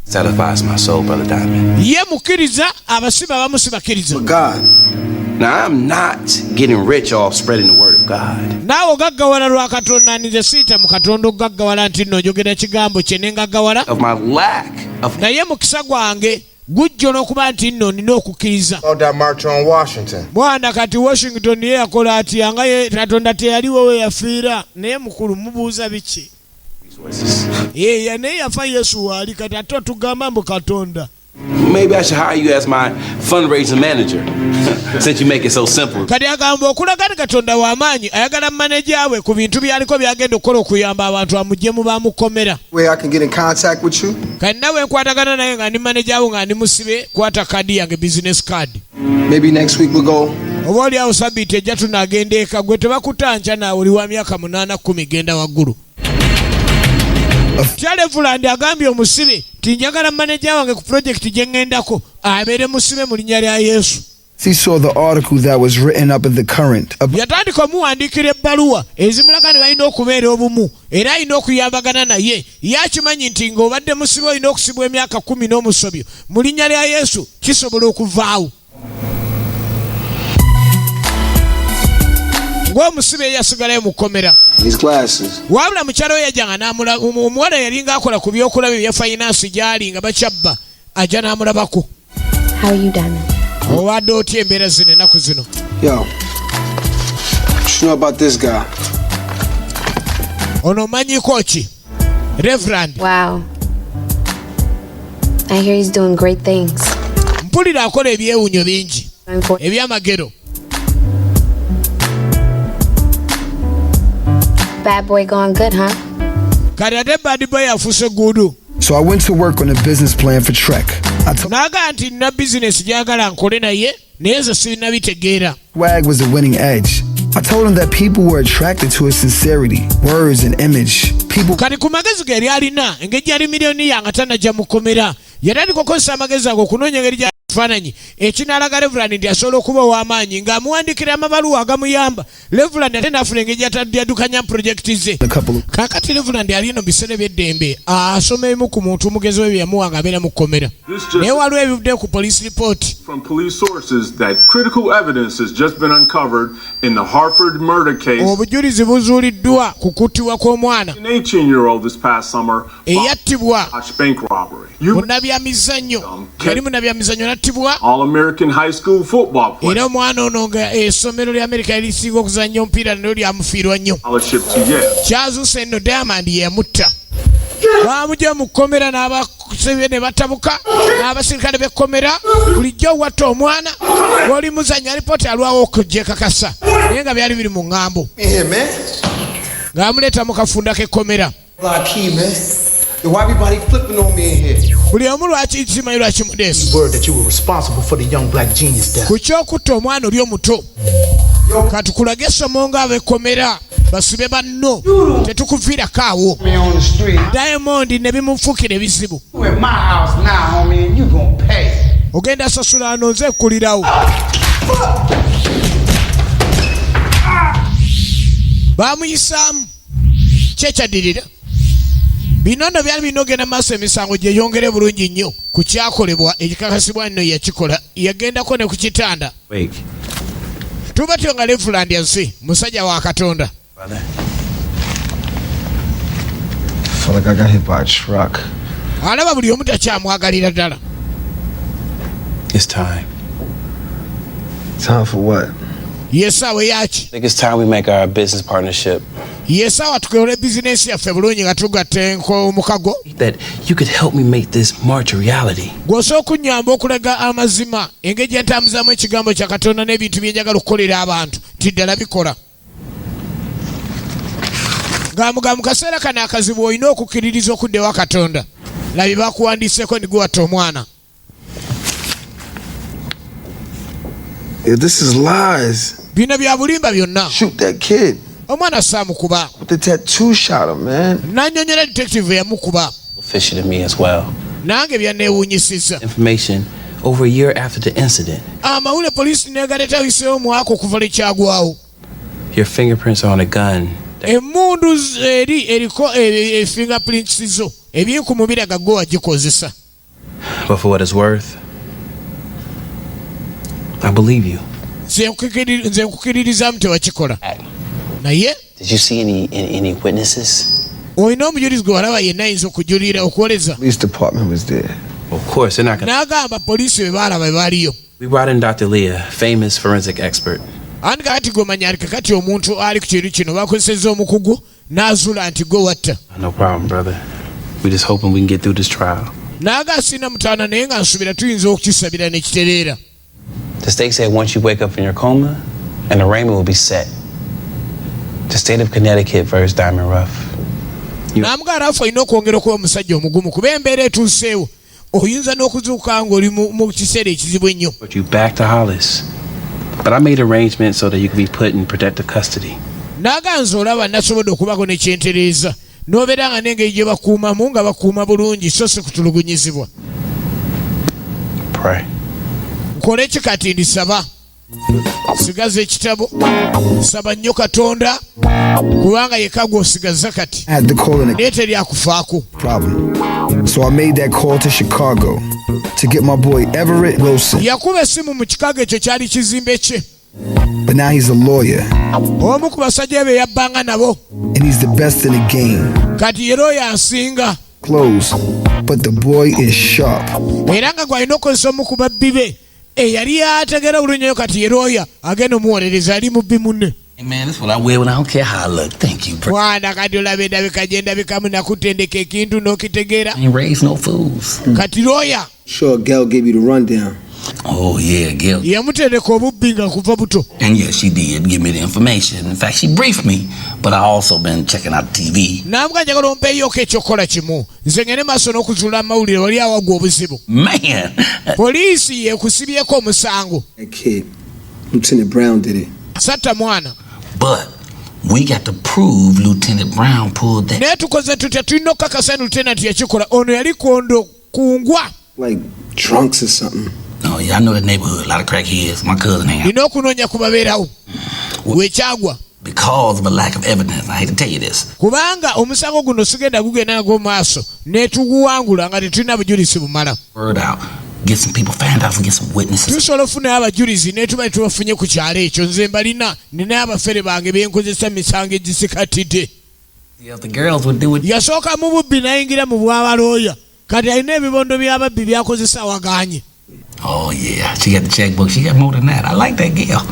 Satisfies my soul, Brother Diamond. Ye mukkiriza abasibe abamu si bakkiriza. Now I'm not getting rich off spreading the word of God. Naawe ogaggawala lwa Katonda nze siita mu Katonda ogaggawala nti nno njogera ekigambo kye ne ngaggawala. Of my lack of. Naye mukisa gwange gujja n'okuba nti nno nina okukkiriza. That march on Washington. Mwana kati Washington ye yakola atya nga ye Katonda teyaliwo we yafiira naye mukulu mubuuza biki? Naye yafa Yesu waali kati ate otugamba mbu Katonda. Maybe I should hire you as my fundraising manager since you make it so simple. Kati agamba okulaga ni Katonda w'amaanyi ayagala manager we ku bintu byaliko byagenda okukola okuyamba abantu amugye mu bamukomera. Where I can get in contact with you? Kati nawe nkwatagana naye nga ndi manager wo nga ndi musibe kwata kadi yange business card. Maybe next week we'll go. Oba oli awo sabbiiti ejja tunagenda eka gwe tebakutanca naawe oli wa myaka 8-10 genda waggulu. Reverend agambye omusibe tinjagala manager wange ku project gye ngendako abeere musibe mu linnya lya Yesu. He saw the article that was written up in the Current. Yatandika omuwandiikira ebbaluwa ezimulaga ne balina okubeera obumu era alina okuyambagana naye yakimanyi nti ng'obadde musibe olina okusibwa emyaka 10 n'omusobyo mu linnya lya Yesu kisobola okuvaawo. Ng'omusibe yasigalayo mu kkomera. Wabula mukyala we yajjanga n'amulaba omuwala yalinga akola ku byokulaba ebya finance gy'ali nga bakyabba ajja n'amulabako. How are you, Diamond? Obadde otya embeera zino ennaku zino? Yo, what you know about this guy? Ono omanyiko ki? Reverend. Wow. I hear he's doing great things. Mpulira akola ebyewunyo bingi ebyamagero. Bad boy going good, huh? Kati ate bad boy afuuse gudu. So I went to work on a business plan for Trek. Naga nti nina business gyagala nkole naye nze sirina bitegeera. Swag was the winning edge. I told him that people were attracted to his sincerity, words, and image. People. Kati ku magezi ge yali alina engeri yali miliyoni nga tanajja mukomera yali ali kukozesa amagezi ago okunoonya engeri gy'ekifaananyi ekinalaga Reverend nti asobola okuba ow'amaanyi ng'amuwandikira amabaluwa agamuyamba. Reverend ate n'afuna engeri gy'ataddukanya projekiti ze. Kaakati Reverend ali eno biseera by'eddembe asoma emu ku muntu omugezi we bye yamuwa ng'abeera mu kkomera. Naye waliwo ebivudde ku police report. From police sources that critical evidence has just been uncovered in the Hartford murder case. Obujulizi buzuuliddwa ku kuttibwa kw'omwana. An 18-year-old this past summer. Eyattibwa. Bank robbery. Munnabyamizannyo. Yali munnabyamizannyo nattibwa. All-American high school football player. Era omwana ono nga essomero lya Amerika erisinga okuzannya omupiira nalyo lyamufiirwa nnyo. Kyazuuse nno Diamond ye yamutta. Bamujja mu kkomera n'abasebe ne batabuka n'abasirikale b'ekkomera bulijjo watta omwana oli muzannya alipoota alwawo okujja ekakasa naye nga byali biri mu ŋŋambo ng'amuleeta mu kafunda k'ekkomera. Buli omu lwaki kimanyi lwaki mudeeso ku kyokutta omwana oli omuto katukulage essomo ng'ab'ekkomera basibe banno tetukuviirako awo. Diamond ne bimufuukira ebizibu. Ogenda sasula nze kulirawo. Bamuyisaamu kyekyadirira. Bino nno byali birina ogenda maaso emisango gye yongere bulungi nnyo ku kyakolebwa ekikakasibwa nno yakikola yagendako ne ku kitanda. Tuba tyo nga Reverend yansi musajja wa Katonda. I feel like I got hit by a truck. Alaba buli omu takyamwagalira ddala. It's time. Time for what? Yesaawa yaki. I think it's time we make our business partnership. Yesaawa tukole bizinesi yaffe bulungi nga tugatte omukago. That you could help me make this march a reality. Gw'osobola okunnyamba okulaga amazima engeri gye ntambuzaamu ekigambo kya Katonda n'ebintu bye njagala okukolera abantu nti ddala bikola. Mu kaseera kano akazibu olina okukkiririza okudda ewa Katonda. Labi bakuwandiiseeko ne guwatta omwana. This is lies. Bino bya bulimba byonna. Shoot that kid. Omwana saamukuba. The tattoo shot him, man. Nannyonnyola detective yamukuba. Fishy to me as well. Nange byanneewuunyisizza. Information over a year after the incident. Amawulire poliisi neegaleeta wiseewo mwaka okuva lekyagwawo. Your fingerprints are on a gun. Emmundu eriko fingerprints zo ebiri ku mubiri agagwe wagikozesa. But for what it's worth, I believe you. Nze nkukiririzamu tewakikola. Naye did you see any witnesses? Olina omujulizi gwe walaba yenna ayinza okujulira okwoleza. Police department was there. Of course, they're not gonna. N'agamba poliisi bwe baalaba baliyo. We brought in Dr. Leah, famous forensic expert. Andi kakati gwe manya kakati omuntu ali ku kintu kino bakozesezza omukugu n'azuula nti gwe watta. No problem, brother. We just hoping we can get through this trial. N'aga sina mutaana naye nga nsubira tuyinza okukisabira n'ekitereera. The state said once you wake up from your coma, an arraignment will be set. The state of Connecticut versus Diamond Ruff. N'amugaa Ruff alina okwongera okuba omusajja omugumu kuba embeera etuuseewo oyinza n'okuzuuka ng'oli mu kiseera ekizibu ennyo. But you back to Hollis. But I made arrangements so that you could be put in protective custody. N'aga nze olaba nasobodde okubako ne kyentereeza n'obeera nga n'engeri gye bakuumamu nga bakuuma bulungi so si kutulugunyizibwa. Pray. Nkole ki kati ndisaba? Sigaza ekitabo saba nnyo Katonda kubanga yekka gw'osigaza kati naye teri akufaako. So I made that call to Chicago to get my boy Everett Wilson. Yakuba essimu mu Chicago ekyo kyali kizimbe kye. But now he's a lawyer. Omu ku basajja be yabbanga nabo. And he's the best in the game. Kati ye lawyer asinga. Close, but the boy is sharp. Era nga gw'alina okukozesa omu ku babbi be. Yali ategeera bulungi kati ye lawyer agenda omuwolereza ali mubbi munne. Hey man, that's what I wear when I don't care how I look. Thank you, bro. Mwana kati olaba endabika gye ndabikamu nakutendeka ekintu n'okitegeera. I ain't raised no fools. Kati lawyer. Sure, Gail gave you the rundown. Oh yeah, Gail. Yamutendeka obubbi nga kuva buto. And yes, she did give me the information. In fact, she briefed me, but I also been checking out TV. Nambwa njagala ompeeyoko ekyokukola kimu. Nze ngende maaso n'okuzuula amawulire wali awagwa obuzibu. Man. Poliisi yekusibyeko omusango. That kid, Lieutenant Brown did it. Satta mwana. But we got to prove Lieutenant Brown pulled that. Naye tukoze tutya tulina okukakasa Lieutenant yakikola ono yali kondo kungwa. Like drunks or something. Oh yeah, I know the neighborhood. A lot of crackheads. My cousin hang out. Nina okunoonya ku babeerawo. Wekyagwa. Because of a lack of evidence. I hate to tell you this. Kubanga omusango guno sigenda gugenda go maaso ne tuguwangula nga tetulina bujulizi bumala. Word out. Get some people found out, get some witnesses. Tusobola ofuna abajulizi ne tuba tubafunye ku kyalo ekyo nze mbalina nina abafere bange benkozesa misango egisikatidde. The girls would do it. Yasooka mu bubbi nayingira mu bw'abalooya kati alina ebibondo by'ababbi byakozesa waganye. Oh yeah, she got the checkbook. She got more than that. I like that girl.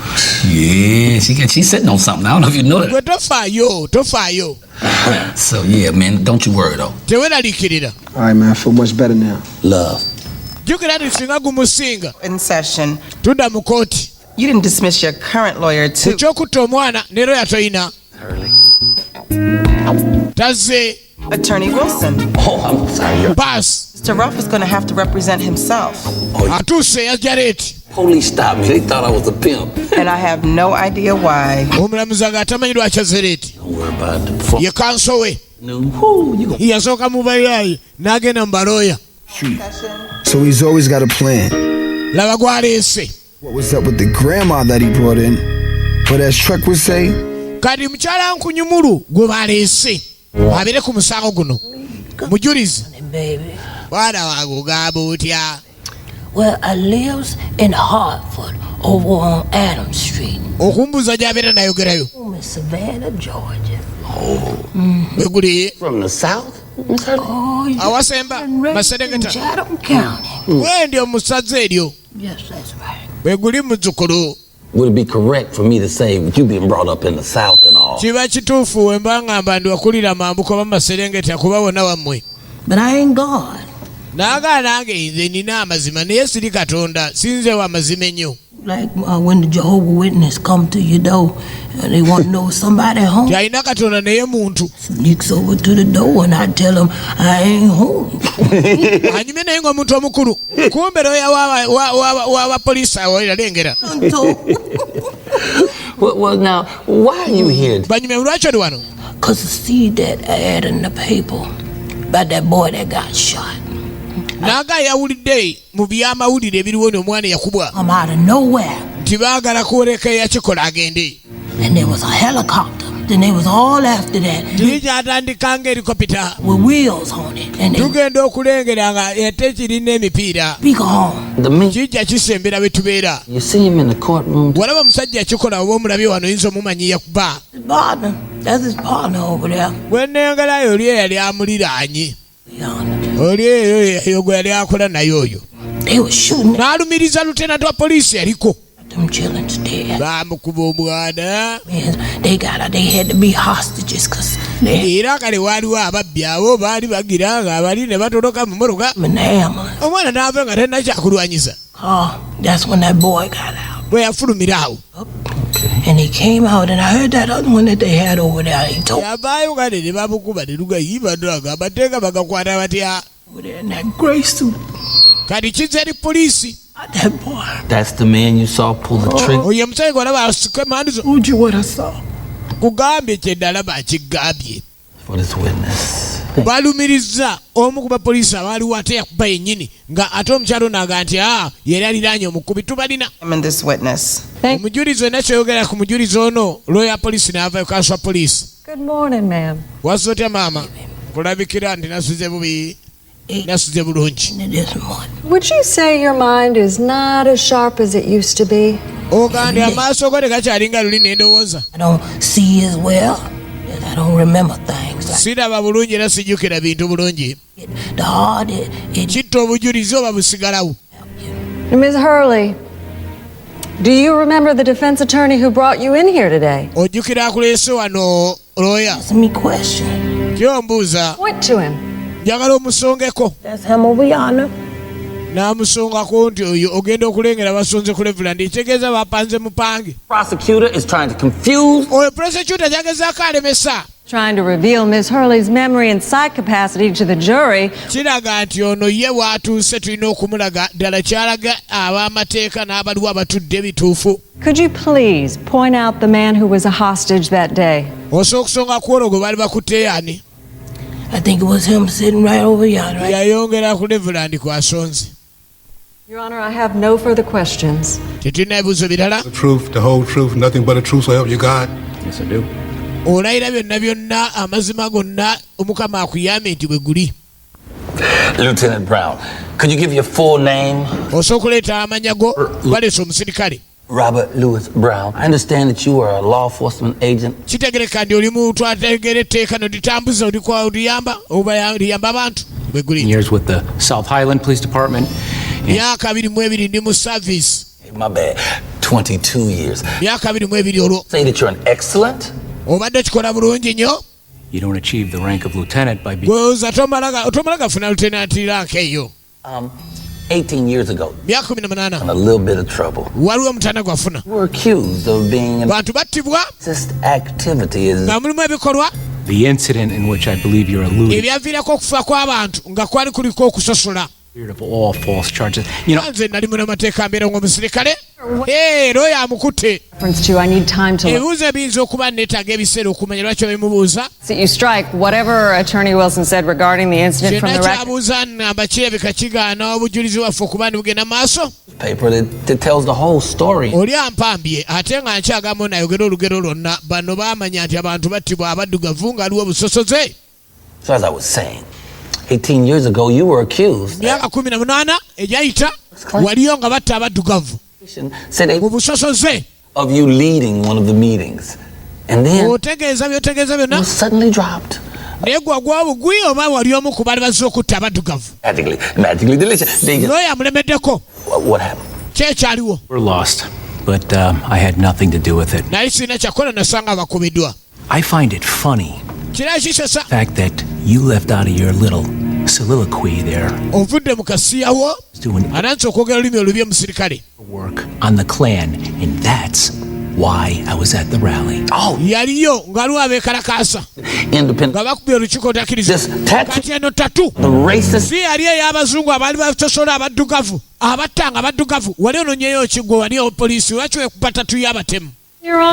Yeah, she's sitting on something. I don't know if you know that. Gwe tofaayo. So yeah, man, don't you worry though. Teweraliikirira. All right, man, I feel much better now. Love. Jukira nti singa gumusinga. In session. Tunda mu kooti. You didn't dismiss your current lawyer too. Ekyokutta omwana ne lawyer toyina. Tazze. Attorney Wilson. Oh, I'm sorry. Pass. Mr. Ruff is going to have to represent himself. Atuuse yajareeti. Police stopped me. They thought I was a pimp. And I have no idea why. Omulamuzi nga atamanyi lwaki azereeti. Don't worry about it. Ye kanso we. Yasooka mu bayaayi n'agenda mu balooya. So he's always got a plan. Laba gwaleese. What was up with the grandma that he brought in? But as Trek would say, kati mukyala nkunyumulu gwe baleese abeere ku musango guno mujulizi bwana wange ogamba otya. Well, I lives in Hartford over on Adams Street. Okumbuuza gy'abeera nayogerayo. Savannah, Georgia. Where guli? From the south? Awasemba Maserengeta. Chatham County. Wendi omusaze eryo. Yes, that's right. Where guli muzzukulu. Would it be correct for me to say you being brought up in the south and all? Kiba kituufu we mba ngamba ndi wakulira mambuko ba Maserengeta kuba wonna wammwe. But I ain't God. Naga nange nze nina amazima naye siri Katonda sinze wa mazima ennyo. Like when the Jehovah Witness come to your door and they want to know somebody home. Talina Katonda naye muntu. Sneaks over to the door and I tell him I ain't home. Anyume naye ng'omuntu omukulu. Kumbe lawyer wa police awulira lengera. Well, now, why are you here? Banyume lwaki oli wano? Because I see that ad in the paper about that boy that got shot. Naga yawulidde mu byamawulire ebiriwo omwana yakubwa. I'm out of nowhere. Nti baagala kwoleka yakikola agende. And there was a helicopter. Then they was all after that. Atandika ng'erikopita. With wheels on it. And tugenda okulengera nga ate kirina emipiira. Kijja kisembera we tubeera. You see him in the courtroom. Walaba omusajja yakikola oba omulabye wano oyinza omumanyi yakuba. That's his partner over there. Bwe nnengerayo oli eyali amuliraanye. Oli eyo gwe yali akola naye oyo. N'alumiriza lieutenant wa poliisi yaliko. Bamukuba omwana. They had to be hostages because era kale waaliwo ababbi abo baali bagira nga abali ne batoloka mu mmotoka. Omwana n'ava nga talina kyakulwanyisa. That's when that boy got out. Bwe yafulumira awo. And he came out and I heard that other one that they had over there. He told yavaayo kale ne bamukuba ne lugayiba ddala amateeka bagakwata batya. over there in that gray suit. Kati kiza eri poliisi. That boy. That's the man you saw pull the trigger. Oyo omusajja gw'olaba asika mandizo. Told you what I saw. Kugambye kye ddalaba akigambye. For this witness. Balumiriza omu ku bapoliisi abaaliwo ate yakuba yennyini nga ate omukyalo naga nti yali aliraanye omukubi tubalina. Omujulizi wenna kyeyogera ku mujulizi ono lawyer poliisi n'avayo kanswa poliisi. Good morning, ma'am. Wasuze otya maama? Kulabikira nti nasuze bubi. Nasuze bulungi. Would you say your mind is not as sharp as it used to be? Ogandi amaaso go tegakyalinga luli n'endowooza. I don't see as well. I don't remember things. Siraba bulungi era sijjukira bintu bulungi. Kitta obujulizi oba busigalawo. Ms. Hurley, do you remember the defense attorney who brought you in here today? Ojjukira akuleese wano lawyer. Ask me question. Kyombuuza. Point to him. Njagala omusongeko. That's him over yonder. N'amusongako nti oyo ogenda okulengera basonze ku Reverend kitegeeza bapanze mupange. Prosecutor is trying to confuse. Oyo prosecutor yagezaako alemesa. Trying to reveal Ms. Hurley's memory and sight capacity to the jury. Kiraga nti ono ye watuuse tulina okumulaga ddala kyalaga ab'amateeka n'abaliwo abatudde bituufu. Could you please point out the man who was a hostage that day? Osobola okusonga ku olwo gwe baali bakutte yani? I think it was him sitting right over yonder. Right? Yayongera ku Reverend kwasonze. Your Honor, I have no further questions. Tetulina ebibuuzo birala? The truth, the whole truth, nothing but the truth, so help you God? Yes, I do. Olayira byonna byonna amazima gonna Omukama akuyambe nti bwe guli. Lieutenant Brown, could you give your full name? Osobola okuleeta amanya go baleese omusirikale. Robert Louis Brown. I understand that you are a law enforcement agent. Kitegereka ndi oli muntu ategera etteeka noditambuza oliyamba oliyamba abantu bwe guli. Years with the South Highland Police Department. Myaka 22 ndi mu service. My bad. 22 years. Myaka 22 olwo. Say that you're an excellent. Obadde kikola bulungi nnyo. You don't achieve the rank of lieutenant by being. Gwoza tomalaga funa lieutenant rank eyo. 18 years ago. Myaka 18. In a little bit of trouble. Waliwo mutana gwafuna. You were accused of being an bantu battibwa. Activity is. Nga mulimu ebikolwa. The incident in which I believe you're alluding. Ebyaviirako okufa kw'abantu nga kwali kuliko okusosola. Of all false charges. You know. Nze nali muna mateeka mbeera ng'omusirikale. Looyo amukutte. I need time to ebibuuzo ebiyinza okuba neetaaga ebiseera okumanya lwaki obimubuuza. You strike whatever Attorney Wilson said regarding the incident from the record. Kyabuuza namba kirabika kigaana obujulizi waffe okuba ne bugenda maaso. Paper that tells the whole story. Oli ampambye ate nga nkyagamba nayogera olugero lwonna bano baamanya nti abantu battibwa abaddugavu ng'aliwo obusosoze. So as I was saying, 18 years ago you were accused. Myaka 18 egyayita waliyo nga batta abaddugavu mu busosoze. Of you leading one of the meetings. And then otegeeza byonna. You suddenly dropped. Naye gwagwa bugwi oba wali omu ku baali bazze okutta abaddugavu. Magically delicious. N'oyo amulemeddeko. What happened? Kyaliwo. We're lost, but I had nothing to do with it. Naye sirina kyakola nasanga bakubiddwa. I find it funny. Kirashisesa. The fact that you left out of your little soliloquy there. Ovudde mu kasiyawo. Anansi okwogera olulimi olubi omusirikale. Work on the Klan, and that's why I was at the rally. Oh, yaliyo ng'aliwo abeekalakaasa. Independent. Nga bakubye olukiiko otakkiriza. Kati eno tatu. The racist. Si yali ey'abazungu abaali basosola abaddugavu. Abattanga abaddugavu. Wali ononyeyo ekigwo wali poliisi. Lwaki wekuba tatu y'abatemu?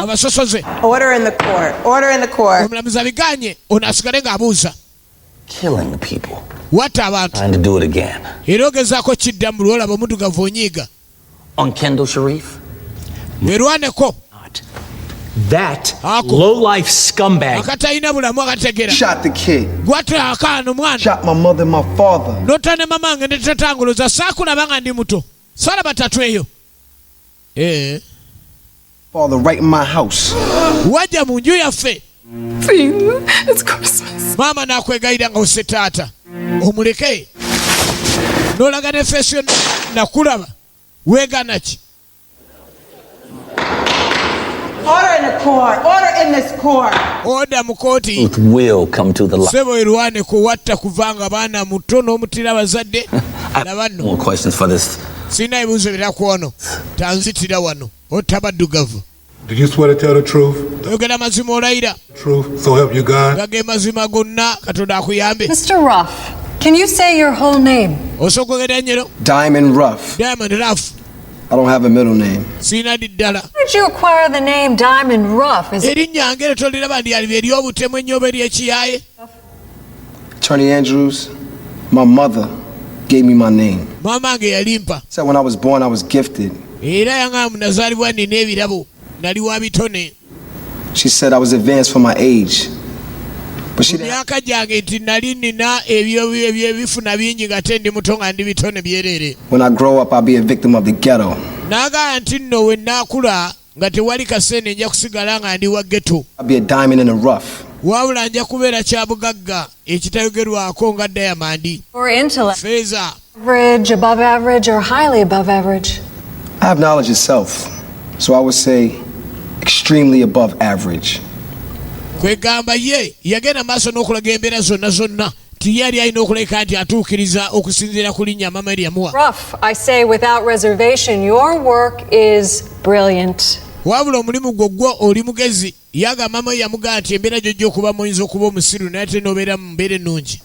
Abasosoze. Order in the court. Order in the court. Omulamuzi abiganye ono asigale ng'abuuza. Killing people. Watta abantu. Trying to do it again. Era ogezaako kiddamu lw'olaba omuddugavu onyiiga. On Kendall Sharif. Berwaneko. That low-life scumbag. Akatalina bulamu akategera. Shot the kid. Gwatta akaana omwana. Shot my mother and my father. Nota ne mama wange ne tatangoloza saakulaba nga ndi muto. Sala batatu eyo. Father right in my house. Wajja mu nju yaffe. It's Christmas. Mama nakwegayira nga osse taata. Omuleke. N'olaga ne feesi yonna nakulaba. Weegaana ki? Order in the court. Order in this court. Order mu kooti. It will come to the light. Sebo erwane kuwatta kuvanga baana muto n'omutira abazadde. Nabanno. More questions for this. Sina ebibuuzo bira ku ono. Tanzitira wano. Otta baddugavu. Did you swear to tell the truth? Oyogera mazima olayira. Truth, so help you God. Gage mazima gonna Katonda akuyambe. Mr. Ruff, can you say your whole name? Osobola okwogera nnyero. Diamond Ruff. Diamond Ruff. I don't have a middle name. Sina diddala. How did you acquire the name Diamond Ruff? Erinnya ngere toliraba ndyaliba ery'obutemu ennyo oba ery'ekiyaye. Attorney Andrews, my mother gave me my name. Mama wange yalimpa. Said when I was born I was gifted. Era yangamba nazaalibwa nina ebirabo. Nali wa bitone. She said I was advanced for my age. But she myaka gyange nti nali nina ebifuna bingi nga te ndi muto nga ndi bitone byerere. When I grow up I'll be a victim of the ghetto. Naagamba nti nno we nnaakula nga tewali kaseene nja kusigala nga ndi wa ghetto. I'll be a diamond in the rough. Wabula nja kubeera kyabugagga ekitayogerwako nga Diamond. Or intellect. Feza. Average, above average, or highly above average? I have knowledge itself. So I would say extremely above average. Kwegamba ye yagenda maaso n'okulaga embeera zonna tiyali alina okuleka nti atuukiriza okusinziira ku linnya mama eryamuwa. Ruff, I say without reservation, your work is brilliant. wabula omulimu gwo oli mugezi yagamba mama yamugaa nti embeera gyojja okuba muyinza okuba omusiru naye ate n'obeera mu mbeera ennungi.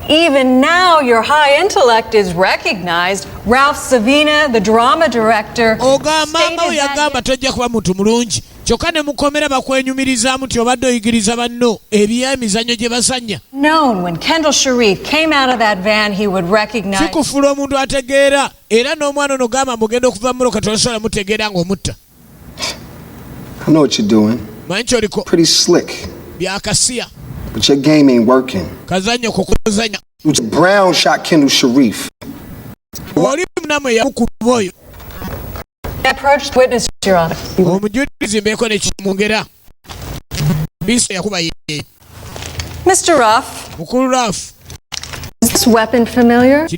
Even now, your high intellect is recognized. Ralph Savina, the drama director, mama yagamba tojja kuba muntu mulungi kyokka ne mukomera bakwenyumirizaamu nti obadde oyigiriza banno ebyemizannyo gye basanya. known when Kendall Sharif came out of that van, he would recognize. Kikufuula omuntu ategeera era n'omwana ono gamba mugenda okuva mu kati osobola mutegeera ng'omutta. I know what you're doing. Manyi ky'oliko. Pretty slick. Byakasiya. But your game ain't working. Kazannyo kokuzanya. Brown shot Kendall Sharif. Oli munamwe yamukuba oyo. Approached witness, Your Honor. Omujulizi mbeeko ne kimwongera. Biso yakuba ye. Mr. Ruff. Mukulu Ruff. Is this weapon familiar?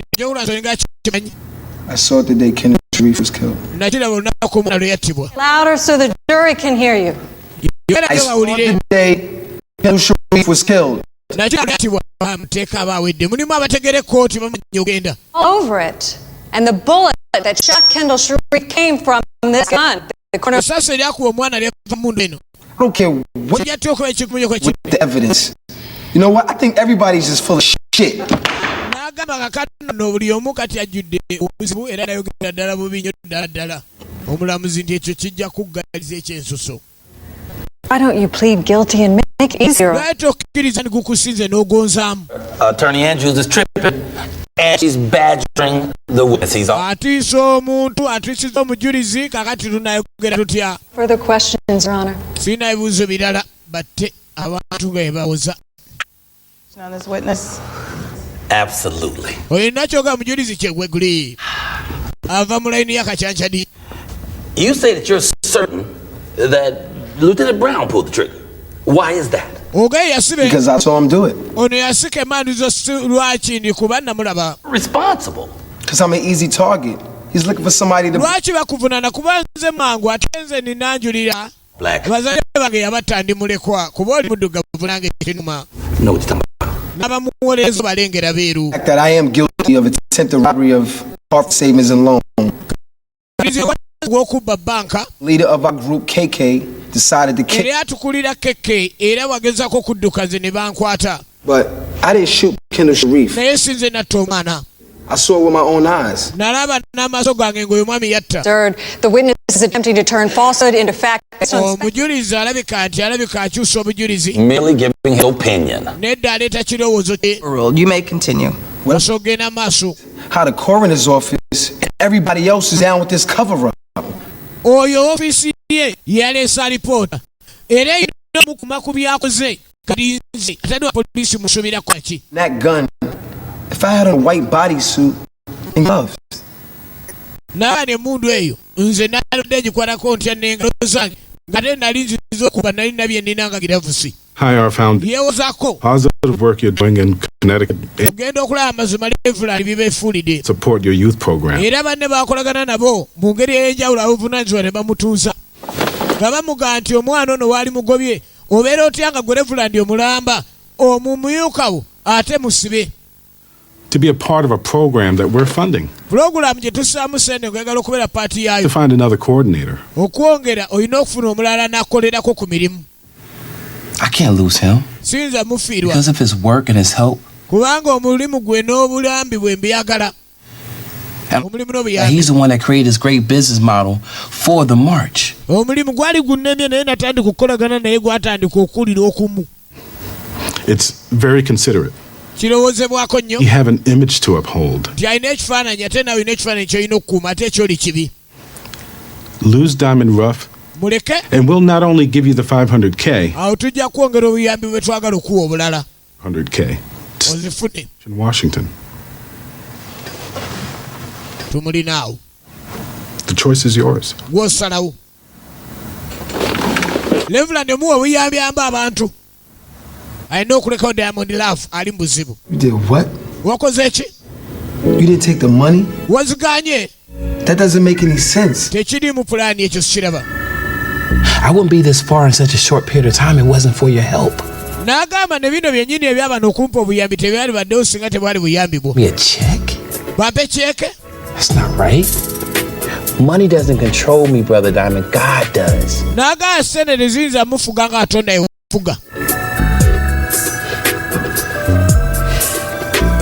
I saw it the day Kendall Sharif was killed. Louder so the jury can hear you. I saw it the day Kendall Sharif was killed. All over it. And the bullet that shot Kendall Sharif came from this gun. The corner. I don't care what the evidence. You know what? I think everybody's just full of shit. Why don't you plead guilty and make it easier? Attorney Andrews is tripping and she's badgering the witnesses. Further questions, Your Honor. On this witness. Absolutely. You say that you're certain that Lieutenant Brown pulled the trigger. Why is that? Because I saw him do it. Responsible. Because I'm an easy target. He's looking for somebody to... Black. No, that I am guilty of attempted robbery of Harf Savings and Loan. Leader of our group, KK, decided to kill. But I didn't shoot Kendall Sharif. I saw it with my own eyes. Third, the witness is attempting to turn falsehood into fact. Merely giving his opinion. You may continue. How the coroner's office and everybody else is down with this cover-up. That gun, if I had a white bodysuit and gloves. Hi, I found positive work you're doing in Connecticut. Support your youth program. To be a part of a program that we're funding. To find another coordinator. I can't lose him. Because of his work and his help. And he's the one that created this great business model for the march. It's very considerate. You have an image to uphold. Lose Diamond Ruff, and we'll not only give you the 500K, 100K in Washington. The choice is yours. I know Diamond Love ali mbuzibu. You did what? Wakoze ki? You didn't take the money? Waziganye. That doesn't make any sense. Tekiri mu plan ekyo kiraba. I wouldn't be this far in such a short period of time if it wasn't for your help. N'agamba ne bino byennyini ebyaba n'okumpa obuyambi tebyali baddewo singa tebwali buyambi bwo. Me a check? Bampe check? That's not right. Money doesn't control me, Brother Diamond. God does. Naga sene rezinza mufuga nga atonda efuga.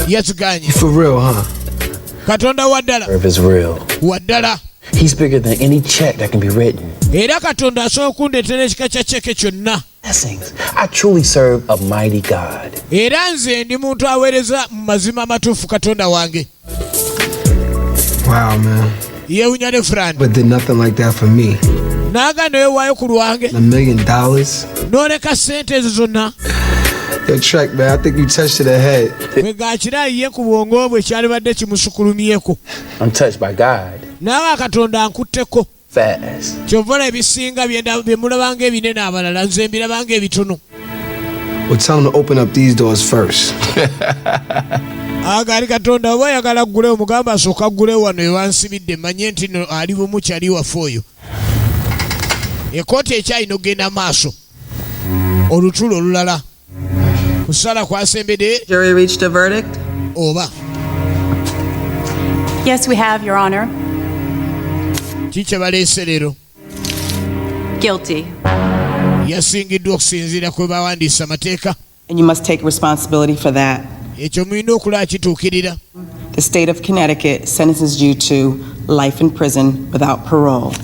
Yes, Ganya. For real, huh? Katonda wadala. Serve is real. Wadala. He's bigger than any check that can be written. Era Katonda asobola okundetera ekika kya cheke kyonna. Blessings. I truly serve a mighty God. Era nze ndi muntu aweereza mu mazima amatuufu Katonda wange. Wow, man. Yewunya ne friend. But did nothing like that for me. Naaganda wewaayo ku lwange. $1 million. N'oleka sente ezo zonna. Yo, Trek, man, I think you touched it ahead. I'm touched by God. Fast. Well, tell him to open up these doors first. Jury reached a verdict? Over. Yes, we have, Your Honor. Guilty. And you must take responsibility for that. The state of Connecticut sentences you to life in prison without parole.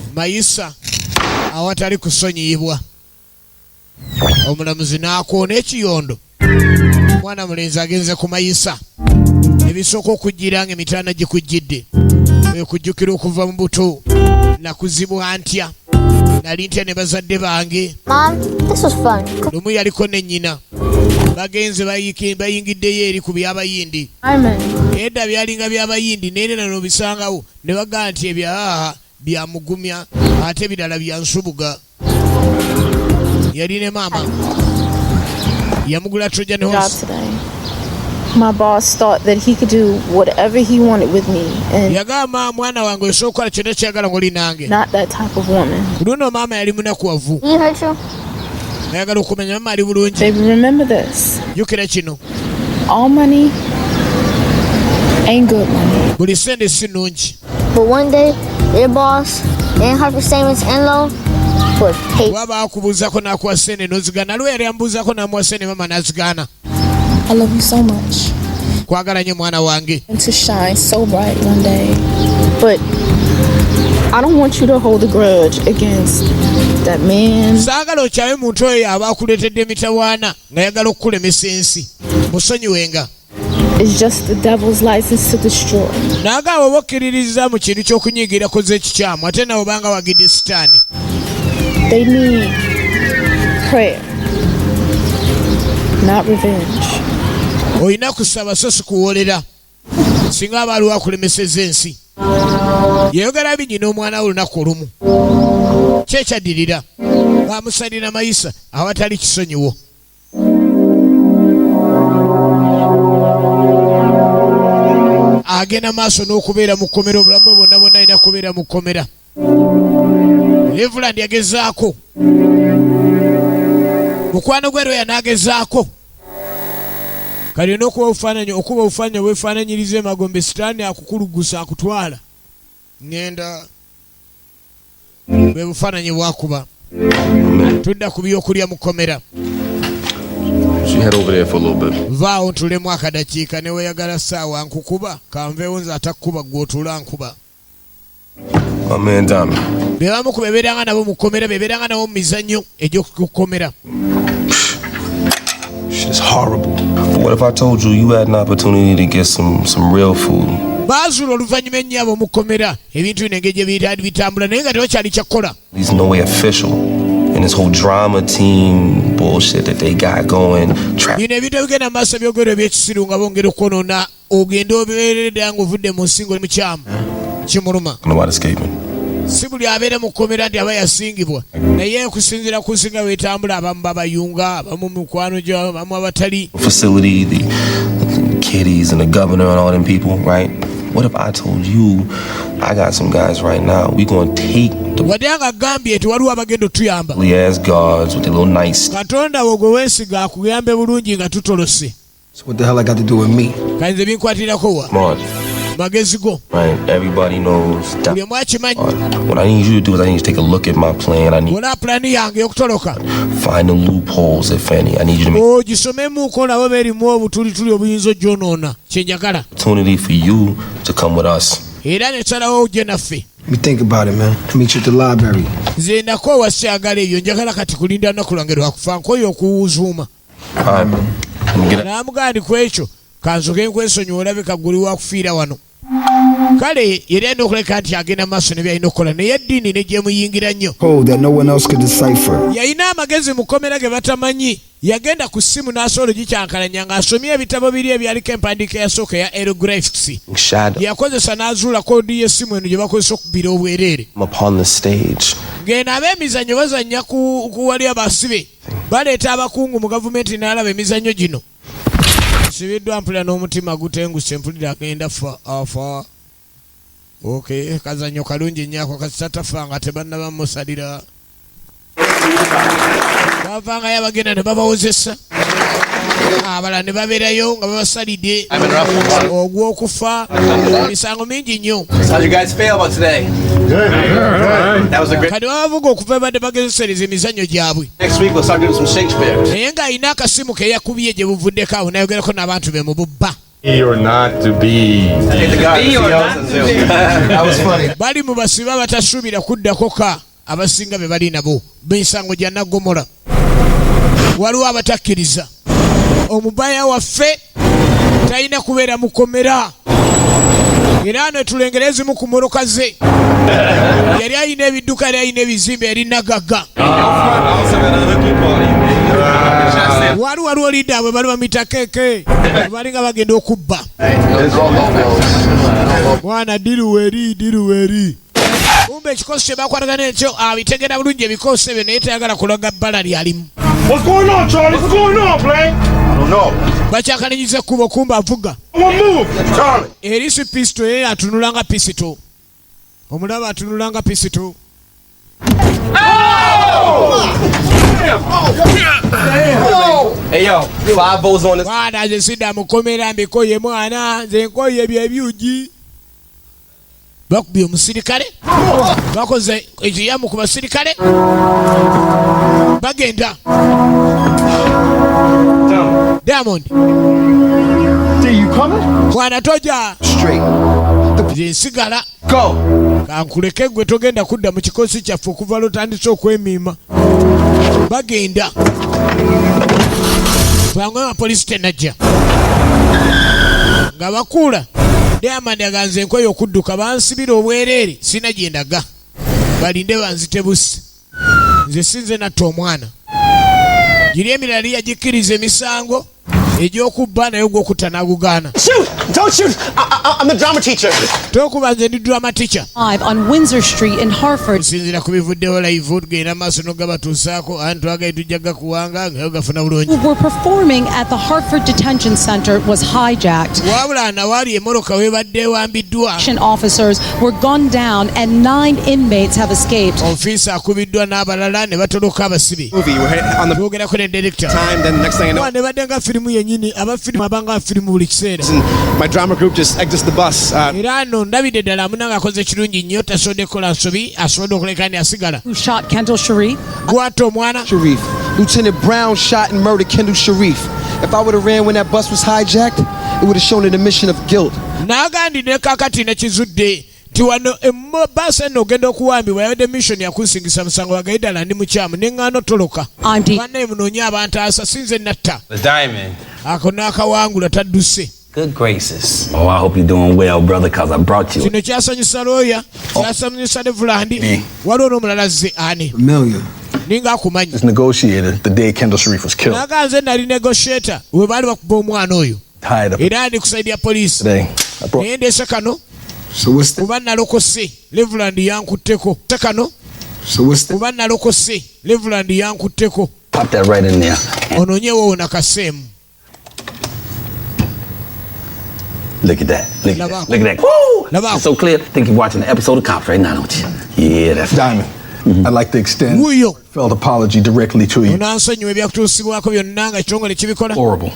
Omulamuzi n'akoona ekiyondo. Mwana mulenzi agenze ku mayisa. Ebisooka okujjira ng'emitaana gikujjidde. Okujjukira okuva mu buto. Nakuzibwa ntya. Nali ntya ne bazadde bange. Mom, this was fun. Lumu yaliko ne nnyina. Bagenze bayingiddeyo eri ku by'abayindi. Edda byalinga by'abayindi naye nano bisangawo ne bagaa nti ebyaha byamugumya ate ebirala byansubuga. Yarine mama. Yamugula Trojan horse. My boss thought that he could do whatever he wanted with me, and yagamba mwana wange osokola kyonna kyagala ngoli nange. Not that type of woman. Luno mama yali munakuwavu. Ayagala okumanya mama ali bulungi. Baby, remember this. Jukira kino. All money ain't good money. Buli sente si nnungi. But one day, your boss and Harper Statements and loan would pay. Waba akubuuzako n'akuwa sente n'ozigana. Aliwo yali ambuuzako n'amuwa sente mama n'azigana. I love you so much. Kwagala nnyo mwana wange. And to shine so bright one day. But I don't want you to hold a grudge against that man. Saagala okyawe muntu oyo aba akuleetedde emitawaana nga yagala okukulemesa ensi. Musonyiwenga. It's just the devil's license to destroy. Naagaba oba okkiririza mu kintu ky'okunyiigira koze ekikyamu ate nawe obanga wagidde sitaani. They need prayer, not revenge. Oyina kusaba so si kuwolera. Singa aba aliwo akulemeseza ensi. Yayogera bingi n'omwana we olunaku olumu. Ki ekyaddirira? Baamusalira mayisa awatali kisonyiwo. Agenda maaso n'okubeera mu kkomera, obulamu bwe bonna bonna alina kubeera mu kkomera. Reverend yagezaako. Mukwano gwe Roya n'agezaako. Kalina okuba obufaananyi obwefaananyiriza emagombe sitaani akukulugusa akutwala. Ngenda bwe bufaananyi bwakuba. Tudda ku byokulya mu kkomera. She head over there for a little bit. Vaawo ntulemu akadakiika ne weeyagala ssaawa nkukuba kanveewo nze atakukuba gw'otula nkuba. My man Diamond. Bebamu ku bebeeranga nabo mu kkomera bebeeranga nabo mu mizannyo egy'okukkomera. Shit is horrible. What if I told you you had an opportunity to get some real food? Baazula oluvannyuma ennyabo mu kkomera ebintu bino engeri gye biyitaali bitambula naye nga tebakyali kyakkola. He's no way official. And this whole drama team bullshit that they got going. Bino ebintu ebigenda mu maaso byogero eby'ekisiru nga bongera okwonoona ogenda obeeredde nga ovudde mu nsingo mukyamu. Kimuluma. Nobody escaping. Si buli abeera mu kkomera nti aba yasingibwa. Naye okusinziira ku nsinga weetambula abamu babayunga, abamu mikwano gyo, abamu abatali. Facility, the kiddies and the governor and all them people, right? What if I told you I got some guys right now? We gonna take the wadanga gambye eti waliwo abagenda otuyamba. as guards with a little nice. Katonda wo gwe weesiga akuyambe bulungi nga tutolose. So what the hell I got to do with me? Kayinza binkwatirako wa? Come on. magezi go. Right, everybody knows that. Buli omu akimanyi. What I need you to do is I need you to take a look at my plan. I need wona plan yange okutoloka. Find the loopholes, if any. I need you to make gisomemu ko nabo berimu obutulituli obuyinza ojonoona kyenjagala. Opportunity for you to come with us. Era nesalawo ojje naffe. Let me think about it, man. I'll meet you at the library. Nze nako wasyagala ebyo njagala kati kulinda nnaku lwange lwakufa nkoyo okuwuzuuma. Namugandi ku ekyo kanzoke nkwesonyiwa olabika guli wakufiira wano. Kale yali alina okuleka nti agenda maaso ne byalina okukola naye eddiini ne gyemuyingira nnyo. That no one else could decipher. Yalina amagezi mu kkomera ge batamanyi. Yagenda ku ssimu n'asobola ogikyankalanya ng'asomye ebitabo biri ebyaliko empandiika eyasooka eya hieroglyphics. Yakozesa n'azuula koodi y'essimu eno gye bakozesa okubbira obwereere. Ng'eno ab'emizannyo bazannya ku wali abasibe. Baleeta abakungu mu gavumenti n'alaba emizannyo gino. Sibiddwa mpulira n'omutima gutenguse mpulira agenda afa. Okay, kazannyo kalungi nnyo ako kasita tafa nga tebannaba musalira. Bavanga yabagenda ne babawozesa. Abala ne babeerayo nga babasalidde ogw'okufa misango mingi nnyo. Kati babavuga okuva badde bagezesereza emizannyo gyabwe. Naye ng'alina akasimu ke yakubye gye buvuddeko awo nayogerako n'abantu be mu bubba. Bali mu basibe abatasuubira kuddako ka abasinga be bali nabo b'emisango gya Naggomola. Waliwo abatakkiriza. Omubaya waffe talina kubeera mu kkomera. Era ne tulengera ezimu ku mmoloka ze. Yali alina ebidduka, yali alina ebizimbe, yali nagagga. Waliwo lidda bwe bali bamuyita keeke. Balinga bagenda okubba. Mwana diruweri. Kumbe ekikosi kye bakwatagana ekyo abitegera bulungi ebikosi ebyo naye tayagala kulaga bbala lyalimu. What's going on, Charlie? What's going on, Blaine? I don't know. Bakyakalinyiza ekkubo kumba avuga. Charlie. Erisi pisito ye atunulanga pisito. Omulaba atunulanga pisito. Hey yo, 5 votes on this. Mwana nze sidda mukomera mbikoye mwana nze nkoye ebyo ebyugi. Bakubye omusirikale. Bakoze ekiyamu ku basirikale. Bagenda. Diamond. See you coming? Mwana toja. Straight. Nsigala. Go. Kankuleke gwe togenda kudda mu kikosi kyaffe okuva lutandise okwemiima. Bagenda. Bangwe abapoliisi tenajja. Nga bakuula. Diamond aganze enkoyo okudduka bansibira obwereere sina gye ndaga. Balinde banzite busi. Nze sinze natta omwana. Giri emirala yagikkiriza emisango egy'okubba naye gw'okutta n'agugaana. Shoot! Don't shoot! I'm the drama teacher. Tokuba nze ndi drama teacher. On Windsor Street in Hartford. Sinzira ku bivuddewo live tugenda maaso n'ogabatuusaako anti twagaye tujja gakuwanga nga gafuna bulungi. Who were performing at the Hartford Detention Center was hijacked. Wabula nawaali emmoloka weebadde ewambiddwa. Officers were gunned down and 9 inmates have escaped. Ofiisi akubiddwa n'abalala ne batoloka abasibe. Twogerako ne director. Ne badde nga firimu yennyini abafirimu abanga firimu buli kiseera. My drama group just exits the bus. Era no ndabidde ddala munanga akoze kirungi nnyo tasobodde kukola nsobi asobodde okuleka ndi asigala. Who shot Kendall Sharif? Gw'atta omwana. Sharif. Lieutenant Brown shot and murdered Kendall Sharif. If I would have ran when that bus was hijacked, it would have shown an admission of guilt. Naagandi ne kakati ne kizudde nti wano bbaasi eno ogenda okuwambibwa yabadde mission yakusingisa musango bagaye ddala ndi mukyamu neŋŋaano toloka. Bannaye munoonye abantu asa sinze natta. The diamond. Ako n'akawangula tadduse. Good gracious. Oh, I hope you're doing well, brother, because I brought you. Kino kyasanyusa looya, kyasanyusa ne Vulandi. Waliwo n'omulala zze ani. Ninga akumanyi. This negotiator the day Kendall Sharif was killed. Naga nze nali negotiator we baali bakuba omwana oyo. Era ndi kusaidia poliisi. Naye ndeese kano. Kuba nalokose Levuland yankutteko. Kano. Kuba nalokose Levuland yankutteko. Pop that right in there. Onoonyewo nakaseemu. Look at that. Look at that. Look at that. Woo! It's so clear. I think you're watching the episode of Cops right now, don't you? Yeah, that's Diamond. I'd like to extend a felt apology directly to you. Horrible.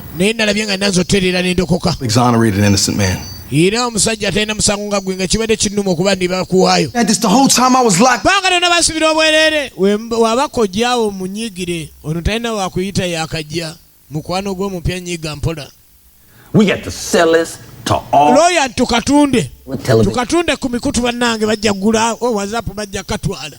Exonerated an innocent man. Era omusajja atenda musango nga gwe nga kibadde kinnuma okuba ndibakuwaayo. This the whole time I was locked. Banga nona basibira obwerere wabakojjaawo munyigire ono talina wakuyita yakajja mukwano gw'omupya nyiga mpola. We got to sell this to all. Lawyer tukatunde ku mikutu bannange bajja gula WhatsApp bajja katwala.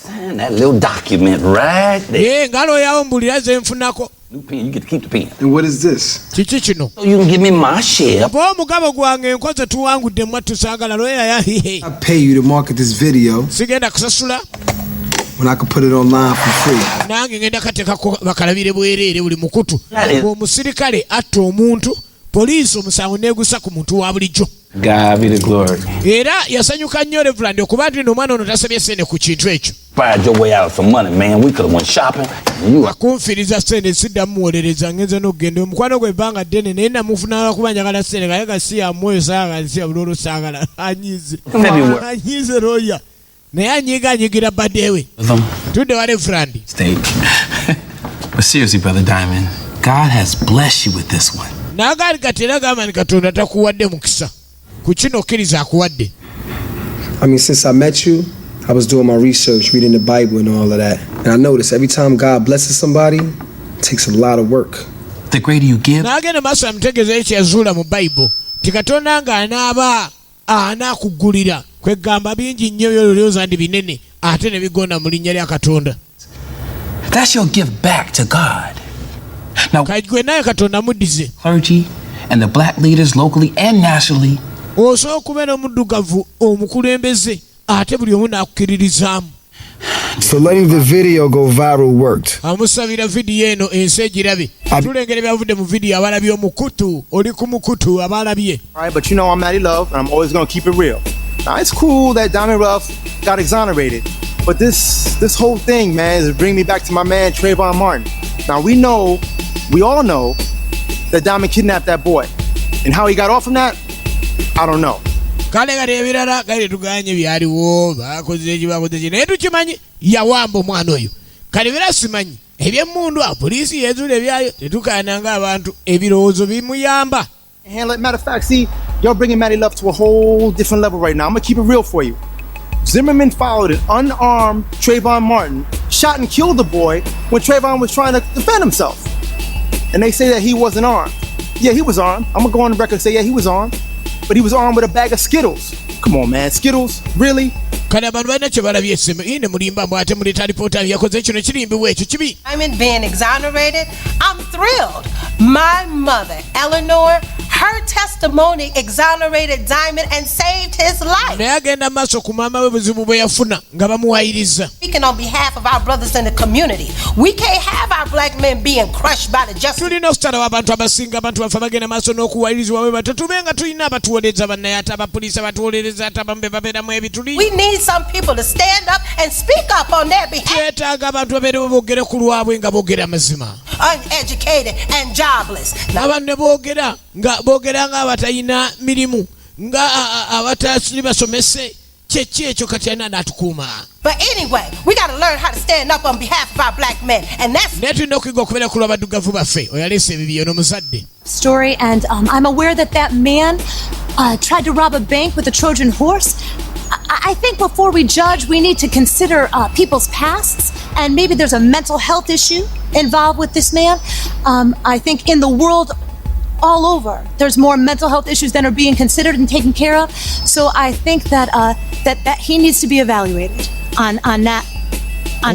Sign that little document right there. Ngalo yawo mbulira ze nfunako. New pen, you get to keep the pen. And what is this? Kiki kino? So you can give me my share. Bo mugabo gwange nkoze tuwangudde mwatu sagala lawyer ya hihe. I pay you to market this video. Sigenda kusasula. When I could put it online for free. Nange ngenda kateka bakalabire bwerere buli mukutu. Omusirikale atta omuntu, poliisi omusango neegusa ku muntu wa bulijjo. God be the glory. Era yasanyuka nnyo Reverend okuba nti omwana ono tasabye sente ku kintu ekyo. Fired your way out of some money, man. We could have went shopping. Akunfiriza sente siddamu muwolereza ngenze n'okugenda omukwano gwe ebbanga ddene naye namufuna kuba njagala sente kaye gasi ya mwoyo saagala si ya bulolo saagala anyize lawyer naye anyigira baddewe tudde wa Reverend. But seriously, Brother Diamond, God has blessed you with this one. Nagali katera gamba ni Katonda takuwadde mukisa ku kino okkiriza akuwadde. I mean, since I met you, I was doing my research, reading the Bible and all of that. And I noticed every time God blesses somebody, it takes a lot of work. The greater you give. Nagenda maaso amutegeeza ekyazuula mu Bible. Ti Katonda nga anaakugulira kwegamba bingi nnyo byolowooza ndi binene ate ne bigonda mu linnya lya Katonda. That's your gift back to God. Now, kagwe naye Katonda muddize. Clergy and the black leaders locally and nationally. Osobola okubeera omuddugavu omukulembeze ate buli omu n'akukkiririzaamu. So letting the video go viral worked. Amusabira video eno ensi egirabe. Tulengera byavudde mu video abalabye omukutu oli ku mukutu abalabye. All right, but you know I'm Matty Love and I'm always going to keep it real. Now it's cool that Diamond Ruff got exonerated, but this whole thing, man, is bringing me back to my man Trayvon Martin. Now we all know that Diamond kidnapped that boy, and how he got off from that, I don't know. Kale gati ebirala kale tuganye byaliwo bakoze ekibakoze naye tukimanyi yawamba omwana oyo kale bira simanyi ebyemmundu poliisi yezuula ebyayo tetukaananga abantu ebirowoozo bimuyamba. Matter of fact, see, y'all bringing Matty Love to a whole different level right now. I'm gonna keep it real for you. Zimmerman followed an unarmed Trayvon Martin, shot and killed the boy when Trayvon was trying to defend himself. And they say that he wasn't armed. Yeah, he was armed. I'm gonna go on the record and say, yeah, he was armed. But he was armed with a bag of Skittles. Come on, man. Skittles? Really? Diamond being exonerated, I'm thrilled. My mother, Eleanor, her testimony exonerated Diamond and saved his life. Speaking on behalf of our brothers in the community, we can't have our black men being crushed by the justice. We need some people to stand up and speak up on their behalf. Uneducated and jobless. But anyway, we got to learn how to stand up on behalf of our black men, and that's story. And I'm aware that man tried to rob a bank with a Trojan horse. I think before we judge, we need to consider people's pasts, and maybe there's a mental health issue involved with this man. I think in the world all over, there's more mental health issues than are being considered and taken care of. So I think that that he needs to be evaluated on that. I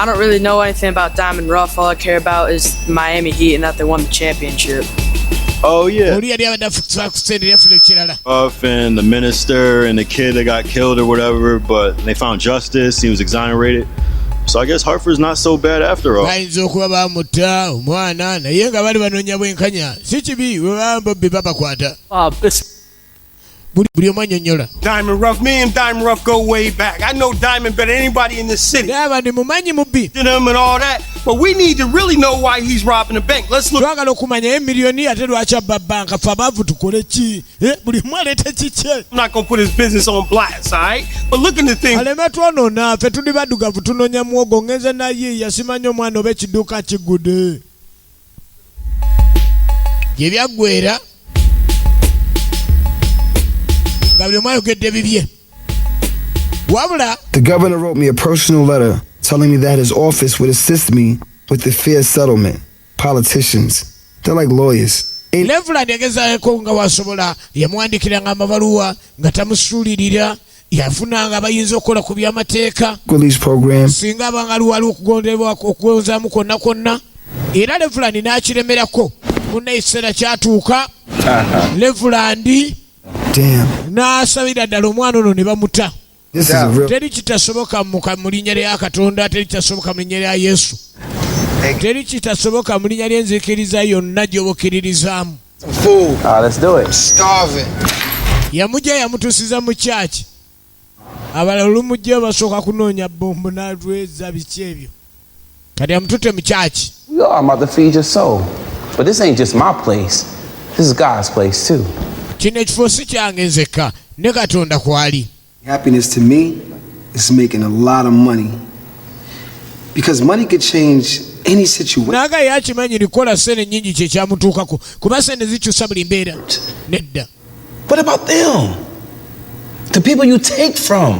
don't really know anything about Diamond Ruff. All I care about is Miami Heat and that they won the championship. Oh yeah. Ruff and the minister and the kid that got killed or whatever, but they found justice. He was exonerated. So I guess Hartford's not so bad after all. buli omanyonyola. Diamond Ruff, me and Diamond Ruff go way back. I know Diamond better than anybody in this city. Diamond mumanyi mubbi. Him and all that. But we need to really know why he's robbing the bank. Let's look. Twagala okumanya emiliyoni ate lwaki abba banka fa bavu tukole ki? Buli mwaleta kiki? I'm not gonna put his business on blast, all right? But look at the thing. Aleme twonona ffe tuli baddugavu tunonya muwogo ngenze naye yasimanya omwana oba ekidduka kigude. Gye byaggwera nga buli omu ayogedde bibye. Wabula the governor wrote me a personal letter telling me that his office would assist me with the fair settlement. Politicians, they're like lawyers. Reverend yagezaako nga wasobola yamwandikiranga amabaluwa nga tamusuulirira yafunanga abayinza okukola ku byamateeka singa abanga wali okugondebwa okugonzaamu kwonna kwonna era Reverend n'akiremerako munna ekiseera kyatuuka Reverend n'asabira ddala omwana ono ne bamuta. Teri kitasoboka mu linnya lya Katonda, teri kitasoboka mu linnya lya Yesu, teri kitasoboka mu linnya ly'enzikiriza yonna gy'obukkiririzaamu. Yamujja yamutuusiza mu kyaki. Abalala olumujja basooka kunoonya bombo n'alweza biki ebyo. Kati amututte mu kyaki. We all about to feed your soul. But this ain't just my place. This is God's place too. Kino ekifo si kyange nzekka ne Katonda kwali. Happiness to me is making a lot of money. Because money could change any situation. Naga yakimanyi likola sente nnyingi kye kyamutuukako kuba sente zikyusa buli mbeera. Nedda. What about them? The people you take from.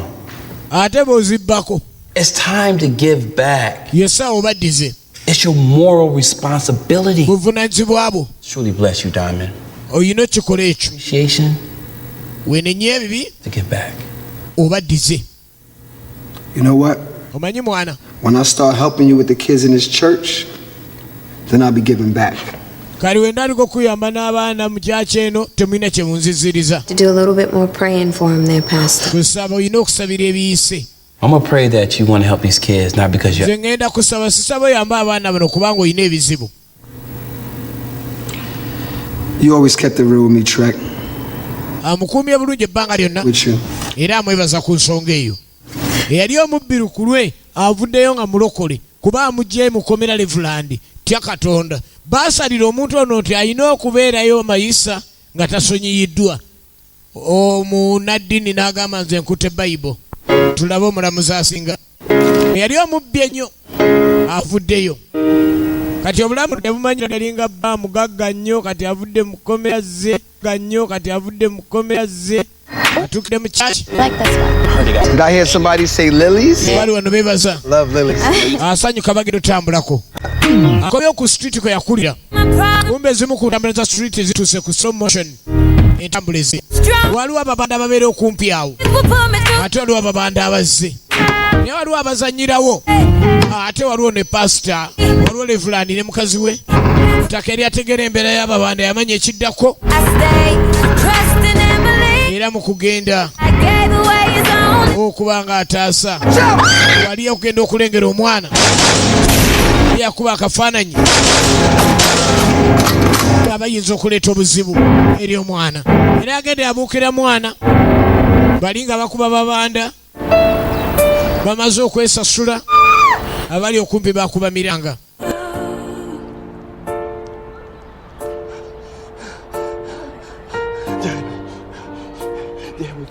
Ate b'ozibbako. It's time to give back. Yesawo obaddize. It's your moral responsibility. Buvunaanyizibwa bwo. Truly bless you, Diamond. Oyina okikola ekyo. Appreciation. Wenenye ebibi. To give back. Obaddize. You know what? Omanyi mwana. When I start helping you with the kids in this church, then I'll be giving back. Kali wendaliko okuyamba n'abaana mu kyaki eno temulina kye munziziriza. To do a little bit more praying for him there, Pastor. Kusaba oyina okusabira ebiyise. I'm gonna pray that you want to help these kids, not because you're. Ngenda kusaba sisaba oyamba abaana bano kubanga oyina ebizibu. You always kept it real with me, Trek. Amukuumye bulungi ebbanga lyonna. Era amwebaza ku nsonga eyo. Eyali omubbiru ku lwe avuddeyo nga mulokole kuba amugye mukomera Reverend tya Katonda. Baasalira omuntu ono nti alina okubeerayo mayisa nga tasonyiyiddwa. Omunaddini n'agamba nze nkutte Bayibuli. Tulabe omulamuzi asinga. Eyali omubbi ennyo avuddeyo. Kati obulamu tebumanyira galinga bba mugagga nnyo kati avudde mu kkomera ze gannyo kati avudde mu kkomera ze atukidde mu kyaki. Did I hear somebody say lilies? Bali wano beebaza. Love lilies. Asanyuka bagenda otambulako. Akomye ku street kwe yakulira. Kumbe ezimu ku ntambula za street zituuse ku slow motion. Entambula ezi. Waliwo ababanda ababeera okumpi awo. Ate waliwo ababanda abazze. Ne waliwo abazanyirawo. Ate waliwo ne pastor. Waliwo Reverend ne mukazi we. Mutaka eri ategera embeera y'ababanda yamanya ekiddako. Era mu kugenda okuba nga ataasa wali okugenda okulengera omwana yakuba akafaananyi abayinza okuleeta obuzibu eri omwana era agenda yabuukira mwana bali nga bakuba babanda bamaze okwesasula abali okumpi bakuba miranga.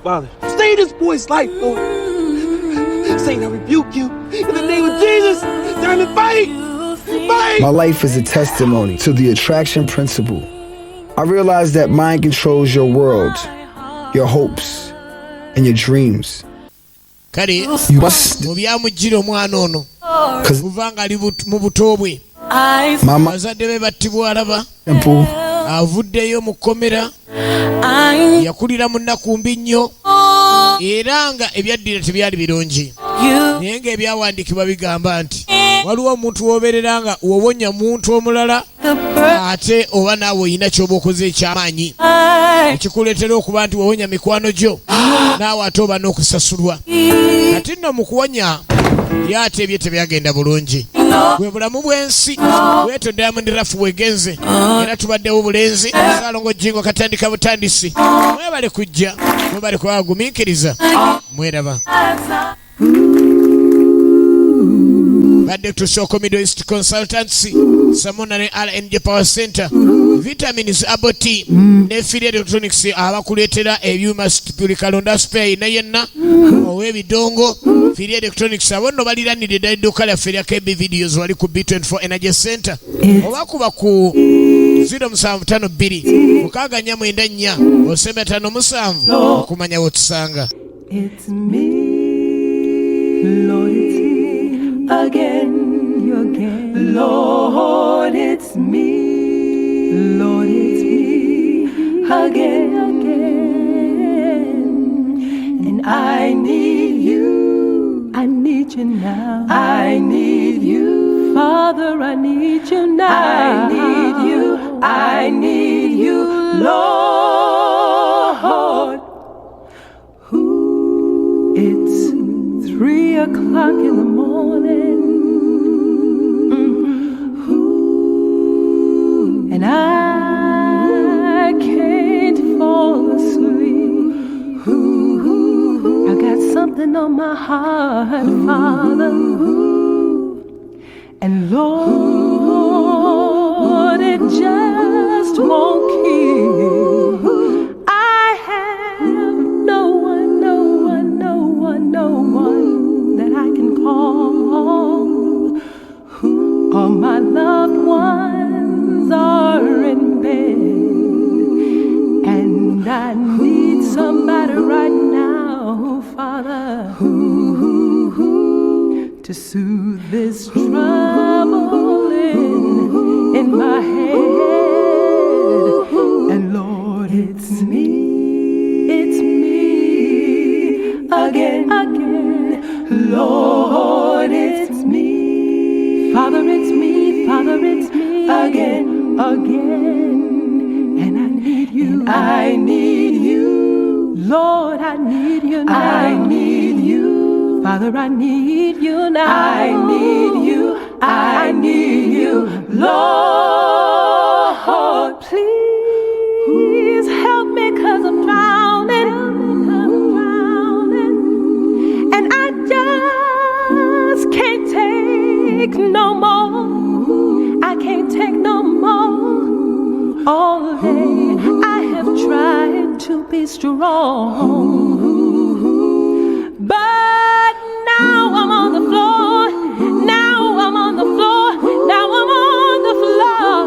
Father, stay this boy's life, Lord. Satan, I rebuke you in the name of Jesus. Diamond, fight! Fight! My life is a testimony to the attraction principle. I realize that mind controls your world, your hopes, and your dreams. Kale You must. mubyamujjira omwana ono kuva nga ali mu buto bwe. Mama. Bazadde be battibwa alaba. Simple. Avuddeyo mu kkomera. Yakulira mu nnaku mbi nnyo era nga ebyaddira tebyali birungi naye ng'ebyawandiikibwa bigamba nti waliwo omuntu w'obeerera nga wowonya muntu omulala ate oba naawe olina ky'oba okoze ekyamaanyi ekikuleetera okuba nti wowonya mikwano gyo naawe ate oba n'okusasulwa kati nno mu kuwonya byate ebye tebyagenda bulungi bwe bulamu bw'ensi bweto Diamond Ruff wegenze era tubaddewo bulenzi Saalongo Jingo katandika butandisi mwebale kujja mwebale kubagumiikiriza mweraba badde tusoko Middle East Consultancy Samona ne R&J Power Center Vitamins Aboti ne Filia Electronics abakuleetera ebyuma Kalonda Spray ne yenna ow'ebidongo Filia Electronics abonno baliranire ddala edduuka lyaffe lya KB Videos wali ku B24 Energy Center obakuba ku 0752 mukaaga 494 osembe 57 okumanya wotusanga. It's me, Lord, it's me. Again, Lord, it's me, Lord, it's me, again, and I need you now, I need you, Father, I need you now, I need you, Lord, it's 3 o'clock in the morning. And I can't fall asleep. I got something on my heart, Father. And Lord, it just won't keep. I have no one that I can call. All my loved ones are in bed, and I need somebody right now, Father, to soothe this trouble in my head. And Lord, it's me again, Lord, it's me. Father, it's me, again, and I need you, Lord, I need you now, I need you, Father, I need you now, I need you, Lord, please help me 'cause I'm drowning, and I just can't take no more. I can't take no more. All day I have tried to be strong, but now I'm on the floor. Now I'm on the floor. Now I'm on the floor.